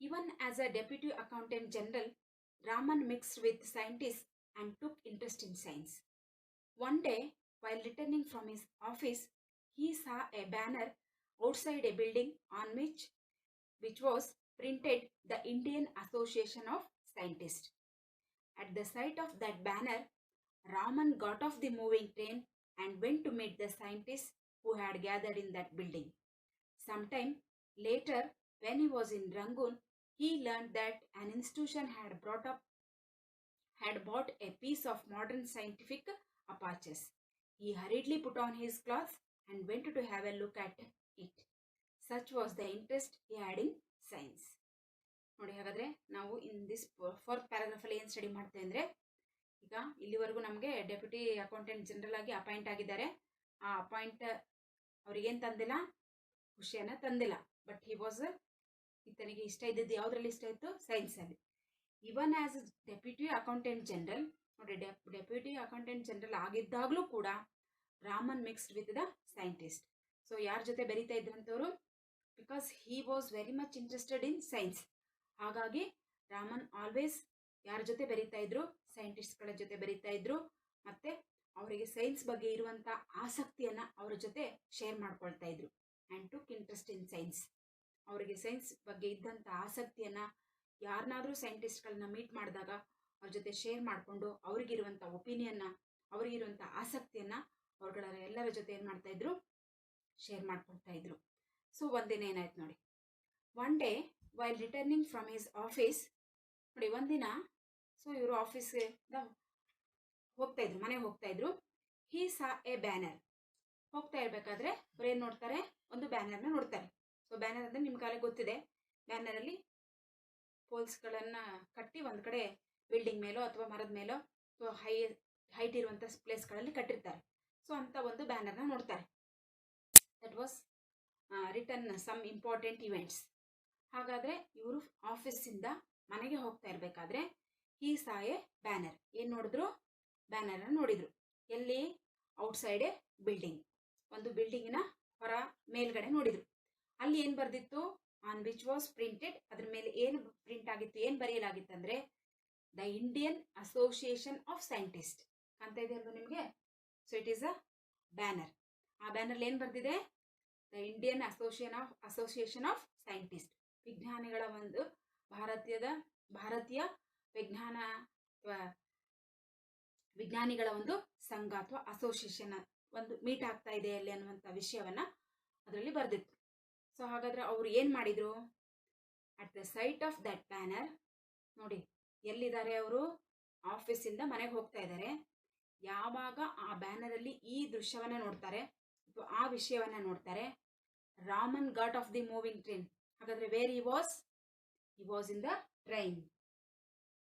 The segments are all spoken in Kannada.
Even as a deputy accountant general, Raman mixed with scientists and took interest in science. One day, while returning from his office, he saw a banner outside a building on which was printed the Indian Association of Scientists. At the sight of that banner, Raman got off the moving train and went to meet the scientists who had gathered in that building. Sometime later, when he was in Rangoon, he learned that an institution had bought a piece of modern scientific apparatus. He hurriedly put on his clothes and went to have a look at it. Such was the interest he had in science. ನೋಡಿ, ಹಾಗಾದ್ರೆ ನಾವು ಇನ್ ದಿಸ್ ಫೋರ್ತ್ ಪ್ಯಾರಾಗ್ರಾಫ್ ಅಲ್ಲಿ ಏನು ಸ್ಟಡಿ ಮಾಡ್ತೇವೆ ಅಂದ್ರೆ, ಈಗ ಇಲ್ಲಿವರೆಗೂ ನಮಗೆ ಡೆಪ್ಯೂಟಿ ಅಕೌಂಟೆಂಟ್ ಜನರಲ್ ಆಗಿ ಅಪಾಯಿಂಟ್ ಆಗಿದ್ದಾರೆ. ಆ ಅಪಾಯಿಂಟ್ ಅವ್ರಿಗೇನು ತಂದಿಲ್ಲ, ಖುಷಿಯನ್ನ ತಂದಿಲ್ಲ. ಬಟ್ ಈತನಿಗೆ ಇಷ್ಟ ಇದ್ದದ್ದು ಯಾವುದ್ರಲ್ಲಿ ಇಷ್ಟ ಇತ್ತು? ಸೈನ್ಸ್ ಅಲ್ಲಿ. Even as deputy accountant general, ನೋಡಿ ಡೆಪ್ಯೂಟಿ ಅಕೌಂಟೆಂಟ್ ಜನರಲ್ ಆಗಿದ್ದಾಗಲೂ ಕೂಡ Raman mixed with the scientist. So ಯಾರ ಜೊತೆ ಬೆರೀತಾ ಇದ್ರಂತವರು? Because he was very much interested in science. ಹಾಗಾಗಿ ರಾಮನ್ ಆಲ್ವೇಸ್ ಯಾರ ಜೊತೆ ಬೆರೀತಾ ಇದ್ರು? ಸೈಂಟಿಸ್ಟ್ಗಳ ಜೊತೆ ಬೆರೀತಾ ಇದ್ರು. ಮತ್ತೆ ಅವರಿಗೆ ಸೈನ್ಸ್ ಬಗ್ಗೆ ಇರುವಂತ ಆಸಕ್ತಿಯನ್ನ ಅವರ ಜೊತೆ ಶೇರ್ ಮಾಡ್ಕೊಳ್ತಾ ಇದ್ರು. And took interest in science. ಅವರಿಗೆ ಸೈನ್ಸ್ ಬಗ್ಗೆ ಇದ್ದಂಥ ಆಸಕ್ತಿಯನ್ನ ಯಾರನ್ನಾದ್ರೂ ಸೈಂಟಿಸ್ಟ್ಗಳನ್ನ ಮೀಟ್ ಮಾಡಿದಾಗ ಅವ್ರ ಜೊತೆ ಶೇರ್ ಮಾಡಿಕೊಂಡು ಅವ್ರಿಗಿರುವಂಥ ಒಪಿನಿಯನ್ನ, ಅವ್ರಿಗಿರುವಂಥ ಆಸಕ್ತಿಯನ್ನ ಅವ್ರಗಳ ಎಲ್ಲರ ಜೊತೆ ಏನು ಮಾಡ್ತಾ ಇದ್ರು? ಶೇರ್ ಮಾಡ್ಕೊಳ್ತಾ ಇದ್ರು. ಸೊ ಒಂದಿನ ಏನಾಯ್ತು ನೋಡಿ, one day while returning from his office, ನೋಡಿ ಒಂದಿನ, ಸೊ ಇವರು ಆಫೀಸ್ಗೆ ಹೋಗ್ತಾ ಇದ್ರು, ಮನೆಗೆ ಹೋಗ್ತಾ ಇದ್ರು. ಹಿ ಸಾ ಎ ಬ್ಯಾನರ್. ಹೋಗ್ತಾ ಇರ್ಬೇಕಾದ್ರೆ ಅವ್ರು ಏನು ನೋಡ್ತಾರೆ? ಒಂದು ಬ್ಯಾನರ್ನ ನೋಡ್ತಾರೆ. ಸೊ ಬ್ಯಾನರ್ ಅಂದರೆ ನಿಮ್ಮ ಕಾಲಕ್ಕೆ ಗೊತ್ತಿದೆ. ಬ್ಯಾನರಲ್ಲಿ ಪೋಲ್ಸ್ಗಳನ್ನು ಕಟ್ಟಿ ಒಂದು ಕಡೆ ಬಿಲ್ಡಿಂಗ್ ಮೇಲೋ ಅಥವಾ ಮರದ ಮೇಲೋ ಅಥವಾ ಹೈಟ್ ಇರುವಂಥ ಪ್ಲೇಸ್ಗಳಲ್ಲಿ ಕಟ್ಟಿರ್ತಾರೆ. ಸೊ ಅಂತ ಒಂದು ಬ್ಯಾನರ್ನ ನೋಡ್ತಾರೆ. That was return some important events. ಹಾಗಾದರೆ ಇವರು ಆಫೀಸಿಂದ ಮನೆಗೆ ಹೋಗ್ತಾ ಇರಬೇಕಾದ್ರೆ ಈ ಸಾ ಎ ಬ್ಯಾನರ್. ಏನು ನೋಡಿದ್ರು? ಬ್ಯಾನರ್ನ ನೋಡಿದ್ರು. ಎಲ್ಲಿ? Outside A building. ಒಂದು ಬಿಲ್ಡಿಂಗಿನ ಹೊರ ಮೇಲ್ಗಡೆ ನೋಡಿದ್ರು. ಅಲ್ಲಿ ಏನು ಬರೆದಿತ್ತು? ಆನ್ ವಿಚ್ ವಾಸ್ ಪ್ರಿಂಟೆಡ್, ಅದ್ರ ಮೇಲೆ ಏನು ಪ್ರಿಂಟ್ ಆಗಿತ್ತು, ಏನು ಬರೆಯಲಾಗಿತ್ತು ಅಂದರೆ the Indian association of scientist. ಕಾಣ್ತಾ ಇದೆ ಅಲ್ವಾ ನಿಮಗೆ? So it is a banner. ಆ ಬ್ಯಾನರ್ಲಿ ಏನು ಬರೆದಿದೆ? The Indian association of scientist. ವಿಜ್ಞಾನಿಗಳ ಒಂದು ಭಾರತೀಯ ವಿಜ್ಞಾನಿಗಳ ಒಂದು ಸಂಘ ಅಥವಾ ಅಸೋಸಿಯೇಷನ್ ಒಂದು ಮೀಟ್ ಆಗ್ತಾ ಇದೆ ಅಲ್ಲಿ ಅನ್ನುವಂಥ ವಿಷಯವನ್ನ ಅದರಲ್ಲಿ ಬರೆದಿತ್ತು. ಸೊ ಹಾಗಾದ್ರೆ ಅವ್ರು ಏನು ಮಾಡಿದ್ರು? At the site of that banner, ನೋಡಿ ಎಲ್ಲಿದ್ದಾರೆ ಅವರು? ಆಫೀಸಿಂದ ಮನೆಗೆ ಹೋಗ್ತಾ ಇದ್ದಾರೆ. ಯಾವಾಗ ಆ ಬ್ಯಾನರಲ್ಲಿ ಈ ದೃಶ್ಯವನ್ನ ನೋಡ್ತಾರೆ ಅಥವಾ ಆ ವಿಷಯವನ್ನ ನೋಡ್ತಾರೆ, Raman got off the moving train. ಹಾಗಾದ್ರೆ where he was in the train.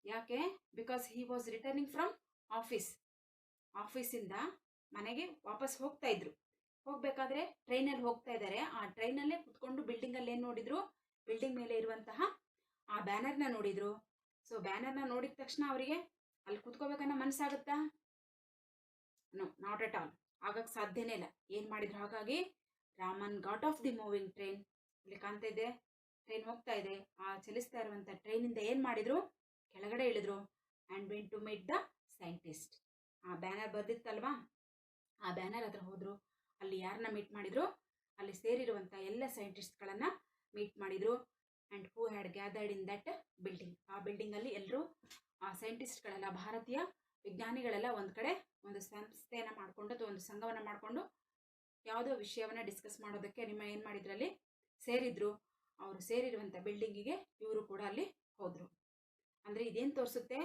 ಯಾಕೆ? Because he was returning from ಆಫೀಸಿಂದ ಮನೆಗೆ ವಾಪಸ್ ಹೋಗ್ತಾ ಇದ್ರು. ಹೋಗ್ಬೇಕಾದ್ರೆ ಟ್ರೈನಲ್ಲಿ ಹೋಗ್ತಾ ಇದ್ದಾರೆ. ಆ ಟ್ರೈನಲ್ಲೇ ಕುತ್ಕೊಂಡು ಬಿಲ್ಡಿಂಗಲ್ಲಿ ಏನು ನೋಡಿದ್ರು? ಬಿಲ್ಡಿಂಗ್ ಮೇಲೆ ಇರುವಂತಹ ಆ ಬ್ಯಾನರ್ನ ನೋಡಿದ್ರು. ಸೊ ಬ್ಯಾನರ್ನ ನೋಡಿದ ತಕ್ಷಣ ಅವರಿಗೆ ಅಲ್ಲಿ ಕುತ್ಕೋಬೇಕನ್ನೋ ಮನಸ್ಸಾಗುತ್ತಾ? No, not at all. ಆಗಕ್ಕೆ ಸಾಧ್ಯನೇ ಇಲ್ಲ. ಏನು ಮಾಡಿದ್ರು? ಹಾಗಾಗಿ Raman got off the moving train. ಇಲ್ಲಿ ಕಾಣ್ತಾ ಇದೆ, ಟ್ರೈನ್ ಹೋಗ್ತಾ ಇದೆ. ಆ ಚಲಿಸ್ತಾ ಇರುವಂಥ ಟ್ರೈನಿಂದ ಏನು ಮಾಡಿದ್ರು? ಕೆಳಗಡೆ ಇಳಿದ್ರು. And went to meet the scientist. ಆ ಬ್ಯಾನರ್ ಬರ್ದಿತ್ತಲ್ವಾ, ಆ ಬ್ಯಾನರ್ ಹತ್ರ ಹೋದ್ರು. ಅಲ್ಲಿ ಯಾರನ್ನ ಮೀಟ್ ಮಾಡಿದ್ರು? ಅಲ್ಲಿ ಸೇರಿರುವಂಥ ಎಲ್ಲ ಸೈಂಟಿಸ್ಟ್ಗಳನ್ನು ಮೀಟ್ ಮಾಡಿದ್ರು. And who had gathered in that building. ಆ ಬಿಲ್ಡಿಂಗಲ್ಲಿ ಎಲ್ಲರೂ ಆ ಸೈಂಟಿಸ್ಟ್ಗಳೆಲ್ಲ, ಭಾರತೀಯ ವಿಜ್ಞಾನಿಗಳೆಲ್ಲ ಒಂದು ಕಡೆ ಒಂದು ಸಂಸ್ಥೆಯನ್ನು ಮಾಡಿಕೊಂಡು ಅಥವಾ ಒಂದು ಸಂಘವನ್ನು ಮಾಡಿಕೊಂಡು ಯಾವುದೋ ವಿಷಯವನ್ನು ಡಿಸ್ಕಸ್ ಮಾಡೋದಕ್ಕೆ ಏನು ಮಾಡಿದ್ರಲ್ಲಿ ಸೇರಿದ್ರು. ಅವರು ಸೇರಿರುವಂಥ ಬಿಲ್ಡಿಂಗಿಗೆ ಇವರು ಕೂಡ ಅಲ್ಲಿ ಹೋದರು. ಅಂದರೆ ಇದೇನು ತೋರಿಸುತ್ತೆ?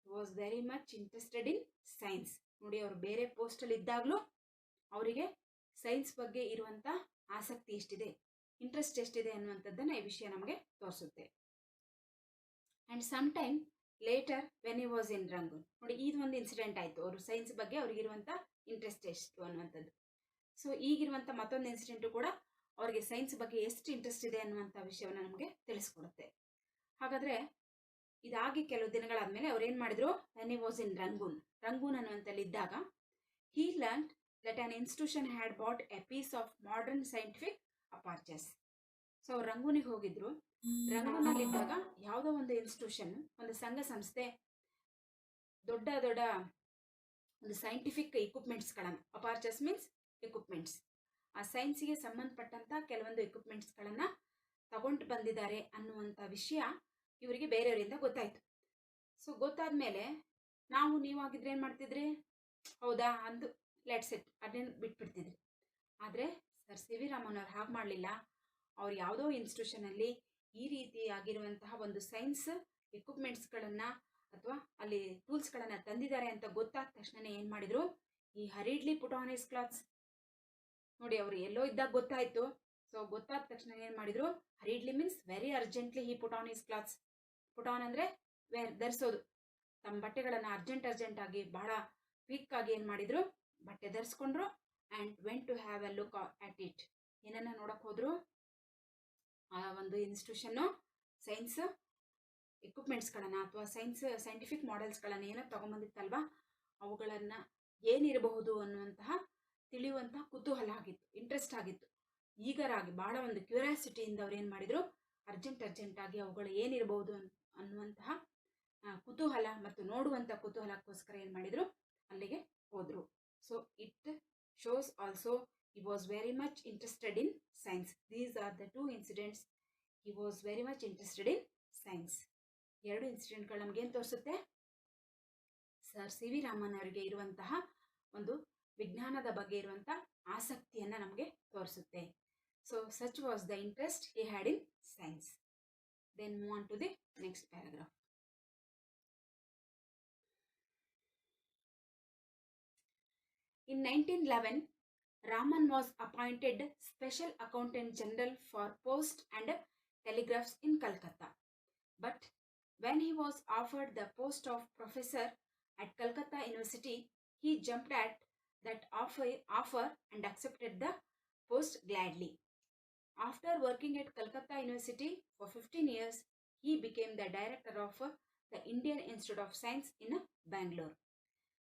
Was very much interested in science. ನೋಡಿ, ಅವರು ಬೇರೆ ಪೋಸ್ಟಲ್ಲಿ ಇದ್ದಾಗಲೂ ಅವರಿಗೆ ಸೈನ್ಸ್ ಬಗ್ಗೆ ಇರುವಂಥ ಆಸಕ್ತಿ ಎಷ್ಟಿದೆ, ಇಂಟ್ರೆಸ್ಟ್ ಎಷ್ಟಿದೆ ಅನ್ನುವಂಥದ್ದನ್ನು ಈ ವಿಷಯ ನಮಗೆ ತೋರಿಸುತ್ತೆ. And some time later when he was in Rangoon, ನೋಡಿ ಇದು ಒಂದು ಇನ್ಸಿಡೆಂಟ್ ಆಯಿತು. ಅವರು ಸೈನ್ಸ್ ಬಗ್ಗೆ ಅವ್ರಿಗಿರುವಂಥ ಇಂಟ್ರೆಸ್ಟ್ ಎಷ್ಟು ಅನ್ನುವಂಥದ್ದು. ಸೊ ಈಗಿರುವಂಥ ಮತ್ತೊಂದು ಇನ್ಸಿಡೆಂಟು ಕೂಡ ಅವರಿಗೆ ಸೈನ್ಸ್ ಬಗ್ಗೆ ಎಷ್ಟು ಇಂಟ್ರೆಸ್ಟ್ ಇದೆ ಅನ್ನುವಂಥ ವಿಷಯವನ್ನು ನಮಗೆ ತಿಳಿಸ್ಕೊಡುತ್ತೆ. ಹಾಗಾದರೆ ಇದಾಗಿ ಕೆಲವು ದಿನಗಳಾದಮೇಲೆ ಅವ್ರು ಏನು ಮಾಡಿದ್ರು? When he was in Rangoon ಅನ್ನುವಂಥಲ್ಲಿ ಇದ್ದಾಗ he learn that an institution had bought a piece of modern scientific apparatus. So ಅವ್ರು ರಂಗೂನಿಗೆ ಹೋಗಿದ್ರು. ರಂಗೂನಲ್ಲಿದ್ದಾಗ ಯಾವುದೋ ಒಂದು ಇನ್ಸ್ಟಿಟ್ಯೂಷನ್, ಒಂದು ಸಂಘ ಸಂಸ್ಥೆ ದೊಡ್ಡ ದೊಡ್ಡ ಒಂದು ಸೈಂಟಿಫಿಕ್ ಇಕ್ವಿಪ್ಮೆಂಟ್ಸ್ಗಳನ್ನು, ಅಪಾರ್ಚರ್ಸ್ ಮೀನ್ಸ್ ಇಕ್ವಿಪ್ಮೆಂಟ್ಸ್, ಆ ಸೈನ್ಸಿಗೆ ಸಂಬಂಧಪಟ್ಟಂಥ ಕೆಲವೊಂದು ಇಕ್ವಿಪ್ಮೆಂಟ್ಸ್ಗಳನ್ನು ತಗೊಂಡು ಬಂದಿದ್ದಾರೆ ಅನ್ನುವಂಥ ವಿಷಯ ಇವರಿಗೆ ಬೇರೆಯವರಿಂದ ಗೊತ್ತಾಯಿತು. ಸೊ ಗೊತ್ತಾದ ಮೇಲೆ ನೀವಾಗಿದ್ರೆ ಏನು ಮಾಡ್ತಿದ್ರಿ, ಹೌದಾ ಅಂದು ಲೆಟ್ಸ್ ಇಟ್ ಅದನ್ನು ಬಿಟ್ಬಿಡ್ತಿದ್ರಿ. ಆದರೆ ಸರ್ ಸಿ ವಿ ರಾಮನ್ ಅವ್ರು ಹಾಗೆ ಮಾಡಲಿಲ್ಲ. ಅವ್ರು ಯಾವುದೋ ಇನ್ಸ್ಟಿಟ್ಯೂಷನಲ್ಲಿ ಈ ರೀತಿಯಾಗಿರುವಂತಹ ಒಂದು ಸೈನ್ಸ್ ಎಕ್ವಿಪ್ಮೆಂಟ್ಸ್ಗಳನ್ನು ಅಥವಾ ಅಲ್ಲಿ ಟೂಲ್ಸ್ಗಳನ್ನು ತಂದಿದ್ದಾರೆ ಅಂತ ಗೊತ್ತಾದ ತಕ್ಷಣ ಏನು ಮಾಡಿದರು, ಈ ಹರಿಡ್ಲಿ ಪುಟ್ ಆನ್ ಹಿಸ್ ಕ್ಲಾತ್ಸ್. ನೋಡಿ, ಅವರು ಎಲ್ಲೋ ಇದ್ದಾಗ ಗೊತ್ತಾಯಿತು. ಸೊ ಗೊತ್ತಾದ ತಕ್ಷಣ ಏನು ಮಾಡಿದರು, ಹರಿಡ್ಲಿ means very urgently he put on his clothes. Put on ಅಂದರೆ ಧರಿಸೋದು. ತಮ್ಮ ಬಟ್ಟೆಗಳನ್ನು ಅರ್ಜೆಂಟ್ ಆಗಿ ಬಹಳ ಕ್ವಿಕ್ ಆಗಿ ಏನು ಮಾಡಿದರು, ಬಟ್ಟೆ ಧರಿಸ್ಕೊಂಡ್ರು. And went to have a look at it. ಏನನ್ನ ನೋಡಕ್ಕೆ ಹೋದ್ರು, ಆ ಒಂದು ಇನ್ಸ್ಟಿಟ್ಯೂಷನ್ನು ಸೈನ್ಸ್ ಎಕ್ವಿಪ್ಮೆಂಟ್ಸ್ಗಳನ್ನು ಅಥವಾ ಸೈಂಟಿಫಿಕ್ ಮಾಡೆಲ್ಸ್ಗಳನ್ನು ಏನೋ ತೊಗೊಂಬಂದಿತ್ತಲ್ವಾ, ಅವುಗಳನ್ನು ಏನಿರಬಹುದು ಅನ್ನುವಂತಹ ತಿಳಿಯುವಂತಹ ಕುತೂಹಲ ಆಗಿತ್ತು, ಇಂಟ್ರೆಸ್ಟ್ ಆಗಿತ್ತು. ಈಗರಾಗಿ ಬಹಳ ಒಂದು ಕ್ಯೂರಿಯಾಸಿಟಿಯಿಂದ ಅವ್ರು ಏನು ಮಾಡಿದರು, ಅರ್ಜೆಂಟಾಗಿ ಅವುಗಳು ಏನಿರಬಹುದು ಅನ್ನುವಂತಹ ಕುತೂಹಲ ಮತ್ತು ನೋಡುವಂಥ ಕುತೂಹಲಕ್ಕೋಸ್ಕರ ಏನು ಮಾಡಿದರು, ಅಲ್ಲಿಗೆ ಹೋದರು. So it shows also he was very much interested in science. These are the two incidents. He was very much interested in science. ಎರಡು ಇನ್ಸಿಡೆಂಟ್ಗಳು ನಮಗೇನು ತೋರಿಸುತ್ತೆ, ಸರ್ ಸಿ ವಿ ರಾಮನ್ ಅವರಿಗೆ ಇರುವಂತಹ ಒಂದು ವಿಜ್ಞಾನದ ಬಗ್ಗೆ ಇರುವಂಥ ಆಸಕ್ತಿಯನ್ನು ನಮಗೆ ತೋರಿಸುತ್ತೆ. So such was the interest he had in science. Then move on to the next paragraph. In 1911, Raman was appointed Special Accountant General for Post and Telegraphs in Calcutta. But when he was offered the post of professor at Calcutta University, he jumped at that offer and accepted the post gladly. After working at Calcutta University for 15 years, he became the director of the Indian Institute of Science in Bangalore.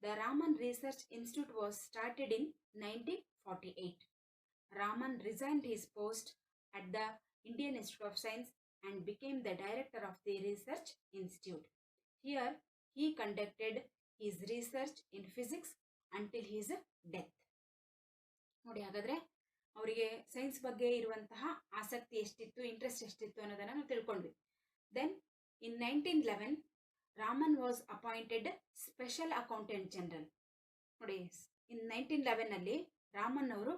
The Raman Research Institute was started in 1948. Raman resigned his post at the Indian Institute of Science and became the director of the Research Institute. Here, he conducted his research in physics until his death. ನೋಡಿ, ಹಾಗಾದರೆ ಅವರಿಗೆ ಸೈನ್ಸ್ ಬಗ್ಗೆ ಇರುವಂತಹ ಆಸಕ್ತಿ ಎಷ್ಟಿತ್ತು, ಇಂಟ್ರೆಸ್ಟ್ ಎಷ್ಟಿತ್ತು ಅನ್ನೋದನ್ನು ನಾವು ತಿಳ್ಕೊಂಡ್ವಿ. Then in 1911 Raman was appointed special accountant general. ನೋಡಿ, ಇನ್ 1911ನಲ್ಲಿ ರಾಮನ್ ಅವರು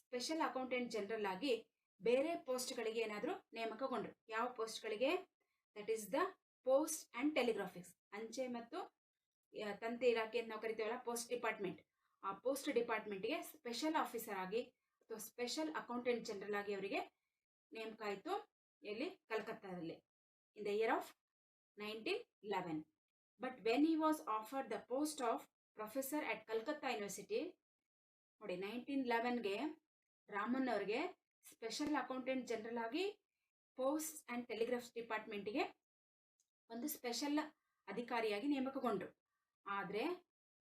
ಸ್ಪೆಷಲ್ ಅಕೌಂಟೆಂಟ್ ಜನರಲ್ ಆಗಿ ಬೇರೆ ಪೋಸ್ಟ್ಗಳಿಗೆ ಏನಾದರೂ ನೇಮಕಗೊಂಡ್ರು. ಯಾವ ಪೋಸ್ಟ್ಗಳಿಗೆ? That is the post and telegraphics, ಅಂಚೆ ಮತ್ತು ತಂತಿ ಇಲಾಖೆ ಅಂತ ನಾವು ಕರಿತೀವಲ್ಲ, ಪೋಸ್ಟ್ ಡಿಪಾರ್ಟ್ಮೆಂಟ್. ಆ ಪೋಸ್ಟ್ ಡಿಪಾರ್ಟ್ಮೆಂಟ್ಗೆ ಸ್ಪೆಷಲ್ ಆಫೀಸರ್ ಆಗಿ ಅಥವಾ ಸ್ಪೆಷಲ್ ಅಕೌಂಟೆಂಟ್ ಜನರಲ್ ಆಗಿ ಅವರಿಗೆ ನೇಮಕ ಆಯಿತು. ಎಲ್ಲಿ? ಕಲ್ಕತ್ತಾದಲ್ಲಿ, in the year of 1911. But when he was offered the post of professor at Calcutta University, ನೋಡಿ 1911ಗೆ ರಾಮನ್ ಅವರಿಗೆ ಸ್ಪೆಷಲ್ ಅಕೌಂಟೆಂಟ್ ಜನರಲ್ ಆಗಿ ಪೋಸ್ಟ್ ಆ್ಯಂಡ್ ಟೆಲಿಗ್ರಾಫ್ಸ್ ಡಿಪಾರ್ಟ್ಮೆಂಟ್ಗೆ ಒಂದು ಸ್ಪೆಷಲ್ ಅಧಿಕಾರಿಯಾಗಿ ನೇಮಕಗೊಂಡ್ರು. ಆದರೆ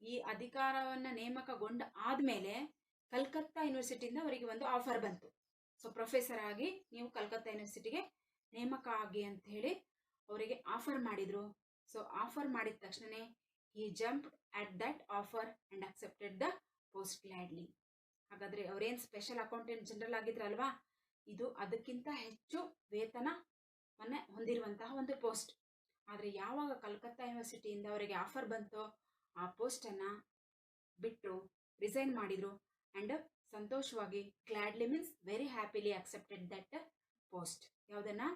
ಈ ಅಧಿಕಾರವನ್ನು ನೇಮಕಗೊಂಡ ಆದಮೇಲೆ ಕಲ್ಕತ್ತಾ ಯೂನಿವರ್ಸಿಟಿಯಿಂದ ಅವರಿಗೆ ಒಂದು ಆಫರ್ ಬಂತು. ಸೊ ಪ್ರೊಫೆಸರ್ ಆಗಿ ನೀವು ಕಲ್ಕತ್ತಾ ಯೂನಿವರ್ಸಿಟಿಗೆ ನೇಮಕ ಆಗಿ ಅಂತ ಹೇಳಿ ಅವರಿಗೆ ಆಫರ್ ಮಾಡಿದರು. ಸೊ ಆಫರ್ ಮಾಡಿದ ತಕ್ಷಣವೇ he jumped at that offer and accepted the post gladly. ಹಾಗಾದರೆ ಅವರೇನು ಸ್ಪೆಷಲ್ ಅಕೌಂಟೆಂಟ್ ಜನರಲ್ ಆಗಿದ್ರಲ್ವಾ, ಇದು ಅದಕ್ಕಿಂತ ಹೆಚ್ಚು ವೇತನವನ್ನು ಹೊಂದಿರುವಂತಹ ಒಂದು ಪೋಸ್ಟ್. ಆದರೆ ಯಾವಾಗ ಕಲ್ಕತ್ತಾ ಯೂನಿವರ್ಸಿಟಿಯಿಂದ ಅವರಿಗೆ ಆಫರ್ ಬಂತೋ ಆ ಪೋಸ್ಟನ್ನು ಬಿಟ್ಟು ರಿಸೈನ್ ಮಾಡಿದರು. ಆ್ಯಂಡ್ ಸಂತೋಷವಾಗಿ, gladly means very happily accepted that post. ಯಾವುದನ್ನು?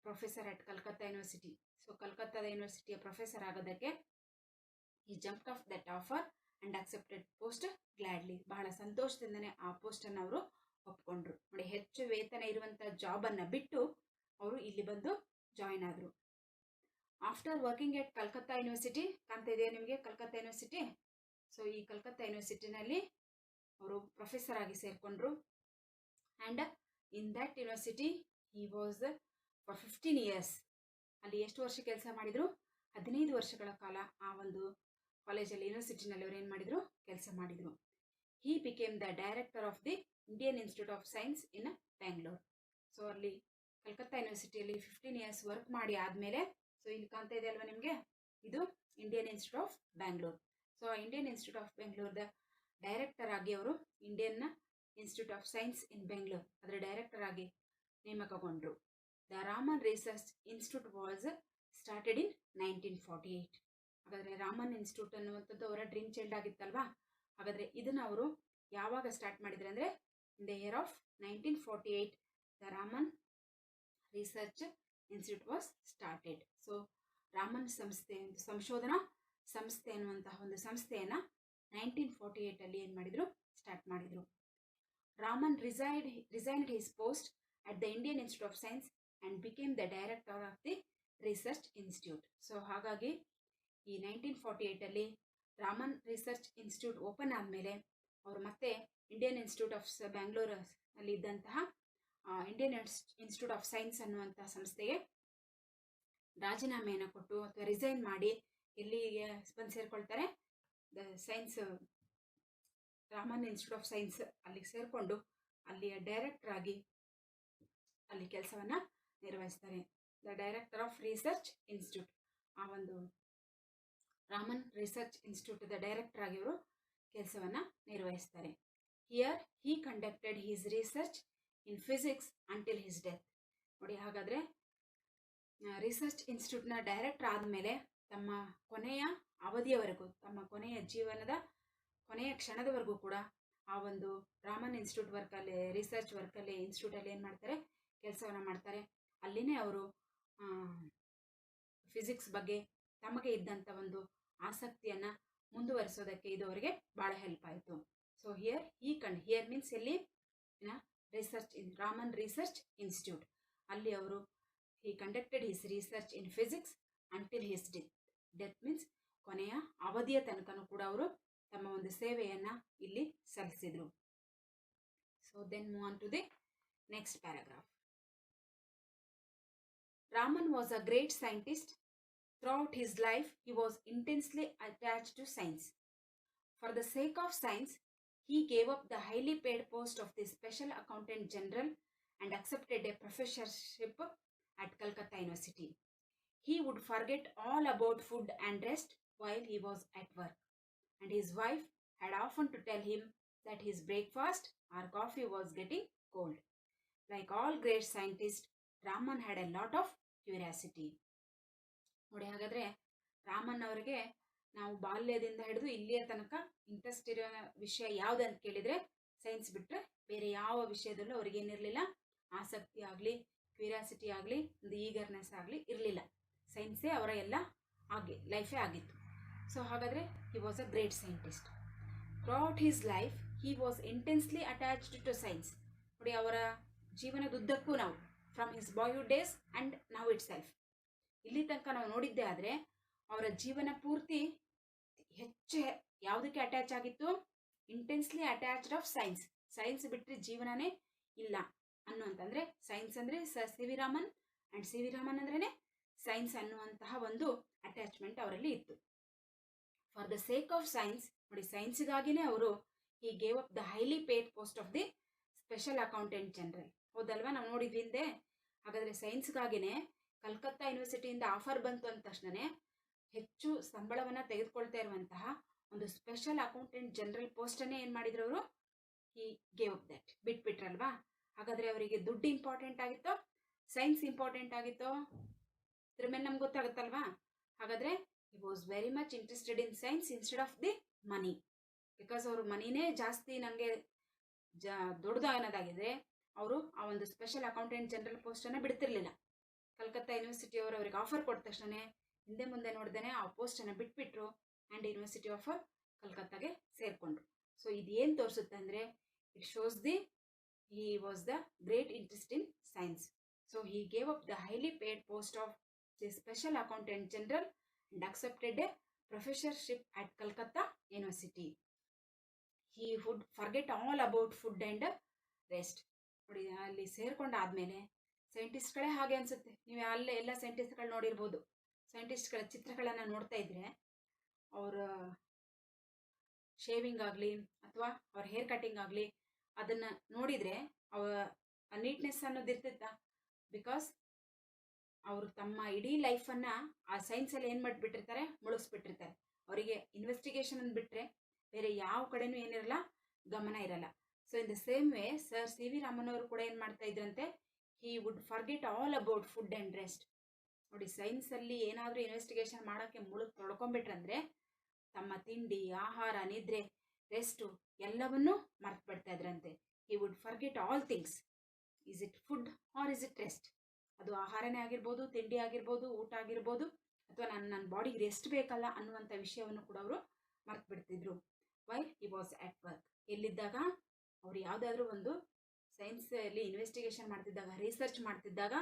Professor at Calcutta university. So ಕಲ್ಕತ್ತಾದ ಯೂನಿವರ್ಸಿಟಿಯ ಪ್ರೊಫೆಸರ್ ಆಗೋದಕ್ಕೆ ಈ jump off that offer and accepted post gladly. ಬಹಳ ಸಂತೋಷದಿಂದನೇ ಆ ಪೋಸ್ಟನ್ನು ಅವರು ಒಪ್ಕೊಂಡ್ರು. ನೋಡಿ, ಹೆಚ್ಚು ವೇತನ ಇರುವಂಥ ಜಾಬನ್ನು ಬಿಟ್ಟು ಅವರು ಇಲ್ಲಿ ಬಂದು ಜಾಯಿನ್ ಆದರು. ಆಫ್ಟರ್ ವರ್ಕಿಂಗ್ ಎಟ್ ಕಲ್ಕತ್ತಾ ಯೂನಿವರ್ಸಿಟಿ, ಕಾಣ್ತಾ ಇದೆಯಾ ನಿಮಗೆ ಕಲ್ಕತ್ತಾ ಯೂನಿವರ್ಸಿಟಿ? ಸೊ ಈ ಕಲ್ಕತ್ತಾ ಯೂನಿವರ್ಸಿಟಿನಲ್ಲಿ ಅವರು ಪ್ರೊಫೆಸರ್ ಆಗಿ ಸೇರಿಕೊಂಡ್ರು. And in that university he was for 15 years. ಅಲ್ಲಿ ಎಷ್ಟು ವರ್ಷ ಕೆಲಸ ಮಾಡಿದರು? 15 ವರ್ಷಗಳ ಕಾಲ ಆ ಒಂದು ಕಾಲೇಜಲ್ಲಿ, ಯೂನಿವರ್ಸಿಟಿನಲ್ಲಿ ಅವರು ಏನು ಮಾಡಿದರು? ಕೆಲಸ ಮಾಡಿದರು. ಹಿ became the director of the Indian institute of science in Bangalore. So ಅಲ್ಲಿ ಕಲ್ಕತ್ತಾ ಯೂನಿವರ್ಸಿಟಿಯಲ್ಲಿ 15 years ವರ್ಕ್ ಮಾಡಿ ಆದಮೇಲೆ, ಸೊ ಇಲ್ಲಿ ಕಾಣ್ತಾ ಇದೆ ಅಲ್ವಾ ನಿಮಗೆ, ಇದು Indian institute of Bangalore. So Indian institute of ಬ್ಯಾಂಗ್ಳೂರ್ದ ಡೈರೆಕ್ಟರ್ ಆಗಿ ಅವರು Indian institute of science in Bengaluru ಅದರ ಡೈರೆಕ್ಟರ್ ಆಗಿ ನೇಮಕಗೊಂಡರು. The Raman research institute was started in 1948. ಹಾಗಾದರೆ ರಾಮನ್ ಇನ್ಸ್ಟಿಟ್ಯೂಟ್ ಅನ್ನುವಂಥದ್ದು ಅವರ ಡ್ರೀಮ್ ಚೈಲ್ಡ್ ಆಗಿತ್ತಲ್ವಾ. ಹಾಗಾದರೆ ಇದನ್ನು ಅವರು ಯಾವಾಗ ಸ್ಟಾರ್ಟ್ ಮಾಡಿದ್ರು ಅಂದರೆ ಇನ್ the year of 1948 the Raman research institute was started. So Raman ಸಂಸ್ಥೆ, ಸಂಶೋಧನಾ ಸಂಸ್ಥೆ ಅನ್ನುವಂತಹ ಒಂದು ಸಂಸ್ಥೆಯನ್ನು 1948 ಏನು ಮಾಡಿದರು, ಸ್ಟಾರ್ಟ್ ಮಾಡಿದರು. Raman resigned his post at the Indian institute of science and became the director of the research institute. So ಹಾಗಾಗಿ ಈ 1948 ರಾಮನ್ ರಿಸರ್ಚ್ ಇನ್ಸ್ಟಿಟ್ಯೂಟ್ ಓಪನ್ ಆದಮೇಲೆ ಅವರು ಮತ್ತೆ ಇಂಡಿಯನ್ ಇನ್ಸ್ಟಿಟ್ಯೂಟ್ ಆಫ್ ಬ್ಯಾಂಗ್ಳೂರ್ ಅಲ್ಲಿ ಇದ್ದಂತಹ ಇಂಡಿಯನ್ ಇನ್ಸ್ಟಿಟ್ಯೂಟ್ ಆಫ್ ಸೈನ್ಸ್ ಅನ್ನುವಂಥ ಸಂಸ್ಥೆಗೆ ರಾಜೀನಾಮೆಯನ್ನು ಕೊಟ್ಟು ಅಥವಾ ರಿಸೈನ್ ಮಾಡಿ ಎಲ್ಲಿಗೆ ಬಂದು ಸೇರಿಕೊಳ್ತಾರೆ, the science Raman institute of science ಅಲ್ಲಿಗೆ ಸೇರಿಕೊಂಡು ಅಲ್ಲಿಯ ಡೈರೆಕ್ಟರ್ ಆಗಿ ಅಲ್ಲಿ ಕೆಲಸವನ್ನು ನಿರ್ವಹಿಸ್ತಾರೆ. The director of research institute, ಆ ಒಂದು ರಾಮನ್ ರಿಸರ್ಚ್ ಇನ್ಸ್ಟಿಟ್ಯೂಟ್ದ ಡೈರೆಕ್ಟರ್ ಆಗಿ ಅವರು ಕೆಲಸವನ್ನು ನಿರ್ವಹಿಸ್ತಾರೆ. Here he conducted his research in physics until his death. ನೋಡಿ, ಹಾಗಾದರೆ ರಿಸರ್ಚ್ ಇನ್ಸ್ಟಿಟ್ಯೂಟ್ನ ಡೈರೆಕ್ಟರ್ ಆದಮೇಲೆ ತಮ್ಮ ಕೊನೆಯ ಅವಧಿಯವರೆಗೂ, ತಮ್ಮ ಕೊನೆಯ ಜೀವನದ ಕೊನೆಯ ಕ್ಷಣದವರೆಗೂ ಕೂಡ ಆ ಒಂದು ರಾಮನ್ ಇನ್ಸ್ಟಿಟ್ಯೂಟ್ ವರ್ಕಲ್ಲಿ, ರಿಸರ್ಚ್ ವರ್ಕಲ್ಲಿ, ಇನ್ಸ್ಟಿಟ್ಯೂಟಲ್ಲಿ ಏನು ಮಾಡ್ತಾರೆ, ಕೆಲಸವನ್ನು ಮಾಡ್ತಾರೆ. ಅಲ್ಲಿನೇ ಅವರು ಫಿಸಿಕ್ಸ್ ಬಗ್ಗೆ ತಮಗೆ ಇದ್ದಂಥ ಒಂದು ಆಸಕ್ತಿಯನ್ನು ಮುಂದುವರಿಸೋದಕ್ಕೆ ಇದು ಅವರಿಗೆ ಭಾಳ ಹೆಲ್ಪ್ ಆಯಿತು. ಸೊ ಹಿಯರ್ ಮೀನ್ಸ್ ಎಲ್ಲಿ research in Raman research institute, ಅಲ್ಲಿ ಅವರು he conducted his research in physics until his death means ಕೊನೆಯ ಅವಧಿಯ ತನಕನೂ ಕೂಡ ಅವರು ತಮ್ಮ ಒಂದು ಸೇವೆಯನ್ನು ಇಲ್ಲಿ ಸಲ್ಲಿಸಿದರು. So then move on to the next paragraph. Raman was a great scientist. Throughout his life, he was intensely attached to science. For the sake of science, he gave up the highly paid post of the Special Accountant General and accepted a professorship at Calcutta University. He would forget all about food and rest while he was at work, and his wife had often to tell him that his breakfast or coffee was getting cold. Like all great scientists, Raman had a lot of curiosity. ನೋಡಿ, ಹಾಗಾದರೆ ರಾಮನ್ ಅವರಿಗೆ ನಾವು ಬಾಲ್ಯದಿಂದ ಹಿಡಿದು ಇಲ್ಲಿಯ ತನಕ ಇಂಟ್ರೆಸ್ಟ್ ಇರೋ ವಿಷಯ ಯಾವುದಂತ ಕೇಳಿದರೆ ಸೈನ್ಸ್ ಬಿಟ್ಟರೆ ಬೇರೆ ಯಾವ ವಿಷಯದಲ್ಲೂ ಅವ್ರಿಗೇನಿರಲಿಲ್ಲ, ಆಸಕ್ತಿ ಆಗಲಿ, ಕ್ಯೂರಿಯಾಸಿಟಿ ಆಗಲಿ, ಒಂದು ಈಗರ್ನೆಸ್ ಆಗಲಿ ಇರಲಿಲ್ಲ. ಸೈನ್ಸೇ ಅವರ ಎಲ್ಲ ಲೈಫೇ ಆಗಿತ್ತು. ಸೊ ಹಾಗಾದರೆ he was a great scientist. Throughout his life he was intensely attached to science. ನೋಡಿ, ಅವರ ಜೀವನದುದ್ದಕ್ಕೂ ನಾವು from his boyhood days and now itself, ಇಲ್ಲಿ ತನಕ ನಾವು ನೋಡಿದ್ದೇ ಆದರೆ ಅವರ ಜೀವನ ಪೂರ್ತಿ ಹೆಚ್ಚು ಯಾವುದಕ್ಕೆ ಅಟ್ಯಾಚ್ ಆಗಿತ್ತು, intensely attached of science. Science ಬಿಟ್ಟರೆ ಜೀವನನೇ ಇಲ್ಲ ಅನ್ನುವಂತಂದರೆ, ಸೈನ್ಸ್ ಅಂದರೆ C V Raman and C V Raman ಅಂದ್ರೇ ಸೈನ್ಸ್ ಅನ್ನುವಂತಹ ಒಂದು ಅಟ್ಯಾಚ್ಮೆಂಟ್ ಅವರಲ್ಲಿ ಇತ್ತು. For the sake of science, ನೋಡಿ ಸೈನ್ಸಿಗಾಗಿನೇ ಅವರು he gave up the highly paid post of the special accountant general. ಹೌದಲ್ವಾ, ನಾವು ನೋಡಿದ್ವಿ ಹಿಂದೆ. ಹಾಗಾದರೆ ಸೈನ್ಸ್ಗಾಗಿನೇ ಕಲ್ಕತ್ತಾ ಯೂನಿವರ್ಸಿಟಿಯಿಂದ ಆಫರ್ ಬಂತು ಅಂದ ತಕ್ಷಣವೇ ಹೆಚ್ಚು ಸಂಬಳವನ್ನು ತೆಗೆದುಕೊಳ್ತಾ ಇರುವಂತಹ ಒಂದು ಸ್ಪೆಷಲ್ ಅಕೌಂಟೆಂಟ್ ಜನರಲ್ ಪೋಸ್ಟನ್ನೇ ಏನು ಮಾಡಿದ್ರು ಅವರು, ಹಿ ಗೇವ್ ಅಪ್ ದಟ್, ಬಿಟ್ಬಿಟ್ರಲ್ವಾ. ಹಾಗಾದರೆ ಅವರಿಗೆ ದುಡ್ಡು ಇಂಪಾರ್ಟೆಂಟ್ ಆಗಿತ್ತೋ, ಸೈನ್ಸ್ ಇಂಪಾರ್ಟೆಂಟ್ ಆಗಿತ್ತೋ, ಇದ್ರ ಮೇಲೆ ನಮ್ಗೆ ಗೊತ್ತಾಗುತ್ತಲ್ವಾ. ಹಾಗಾದರೆ he was very much interested in science instead of the money. Because ಅವರು ಮನಿನೇ ಜಾಸ್ತಿ ನನಗೆ ದೊಡ್ಡದು ಅನ್ನೋದಾಗಿದೆ, ಅವರು ಆ ಒಂದು ಸ್ಪೆಷಲ್ ಅಕೌಂಟೆಂಟ್ ಜನರಲ್ ಪೋಸ್ಟನ್ನು ಬಿಡ್ತಿರ್ಲಿಲ್ಲ. ಕಲ್ಕತ್ತಾ ಯೂನಿವರ್ಸಿಟಿಯವರು ಅವರಿಗೆ ಆಫರ್ ಕೊಟ್ಟ ತಕ್ಷಣ ಹಿಂದೆ ಮುಂದೆ ನೋಡ್ದೇ ಆ ಪೋಸ್ಟನ್ನು ಬಿಟ್ಬಿಟ್ರು ಆ್ಯಂಡ್ ಯೂನಿವರ್ಸಿಟಿ ಆಫ್ ಕಲ್ಕತ್ತಾಗೆ ಸೇರಿಕೊಂಡ್ರು. ಸೊ ಇದೇನು ತೋರಿಸುತ್ತೆ ಅಂದರೆ, it shows the he was the great interest in science. So he gave up the highly paid post of the special accountant general and accepted A professorship at Calcutta university. He would forget all about food and rest. ನೋಡಿ, ಅಲ್ಲಿ ಸೇರ್ಕೊಂಡಾದ್ಮೇಲೆ ಸೈಂಟಿಸ್ಟ್ಗಳೇ ಹಾಗೆ ಅನಿಸುತ್ತೆ. ನೀವು ಅಲ್ಲೇ ಎಲ್ಲ ಸೈಂಟಿಸ್ಟ್ಗಳು ನೋಡಿರ್ಬೋದು. ಸೈಂಟಿಸ್ಟ್ಗಳ ಚಿತ್ರಗಳನ್ನು ನೋಡ್ತಾ ಇದ್ರೆ ಅವರ ಶೇವಿಂಗ್ ಆಗಲಿ ಅಥವಾ ಅವ್ರ ಹೇರ್ ಕಟ್ಟಿಂಗ್ ಆಗಲಿ ಅದನ್ನು ನೋಡಿದರೆ ಆ ನೀಟ್ನೆಸ್ ಅನ್ನೋದು ಇರ್ತಿತ್ತ. ಬಿಕಾಸ್ ಅವರು ತಮ್ಮ ಇಡೀ ಲೈಫನ್ನು ಆ ಸೈನ್ಸಲ್ಲಿ ಏನು ಮಾಡಿಬಿಟ್ಟಿರ್ತಾರೆ, ಮುಳುಗಿಸ್ಬಿಟ್ಟಿರ್ತಾರೆ. ಅವರಿಗೆ ಇನ್ವೆಸ್ಟಿಗೇಷನ್ ಅಂತ ಬಿಟ್ಟರೆ ಬೇರೆ ಯಾವ ಕಡೆನೂ ಏನಿರಲ್ಲ, ಗಮನ ಇರಲ್ಲ. So in the same way sir C V Raman ಅವರು ಕೂಡ ಏನು ಮಾಡ್ತಾ ಇದ್ರಂತೆ, he would forget all about food and rest. ನೋಡಿ, ಸೈನ್ಸಲ್ಲಿ ಏನಾದರೂ ಇನ್ವೆಸ್ಟಿಗೇಷನ್ ಮಾಡೋಕ್ಕೆ ತೊಳ್ಕೊಂಬಿಟ್ರಂದ್ರೆ ತಮ್ಮ ತಿಂಡಿ, ಆಹಾರ, ನಿದ್ರೆ, ರೆಸ್ಟು ಎಲ್ಲವನ್ನೂ ಮರ್ತು ಬಿಡ್ತಾ ಇದ್ರಂತೆ. He would forget all things. Is it food or is it rest? ಅದು ಆಹಾರನೇ ಆಗಿರ್ಬೋದು, ತಿಂಡಿ ಆಗಿರ್ಬೋದು, ಊಟ ಆಗಿರ್ಬೋದು, ಅಥವಾ ನನ್ನ ಬಾಡಿಗೆ ರೆಸ್ಟ್ ಬೇಕಲ್ಲ ಅನ್ನುವಂಥ ವಿಷಯವನ್ನು ಕೂಡ ಅವರು ಮರ್ತು ಬಿಡ್ತಿದ್ರು. While he was at work. ಎಲ್ಲಿದ್ದಾಗ ಅವ್ರು ಯಾವುದಾದ್ರೂ ಒಂದು ಸೈನ್ಸಲ್ಲಿ ಇನ್ವೆಸ್ಟಿಗೇಷನ್ ಮಾಡ್ತಿದ್ದಾಗ, ರಿಸರ್ಚ್ ಮಾಡ್ತಿದ್ದಾಗ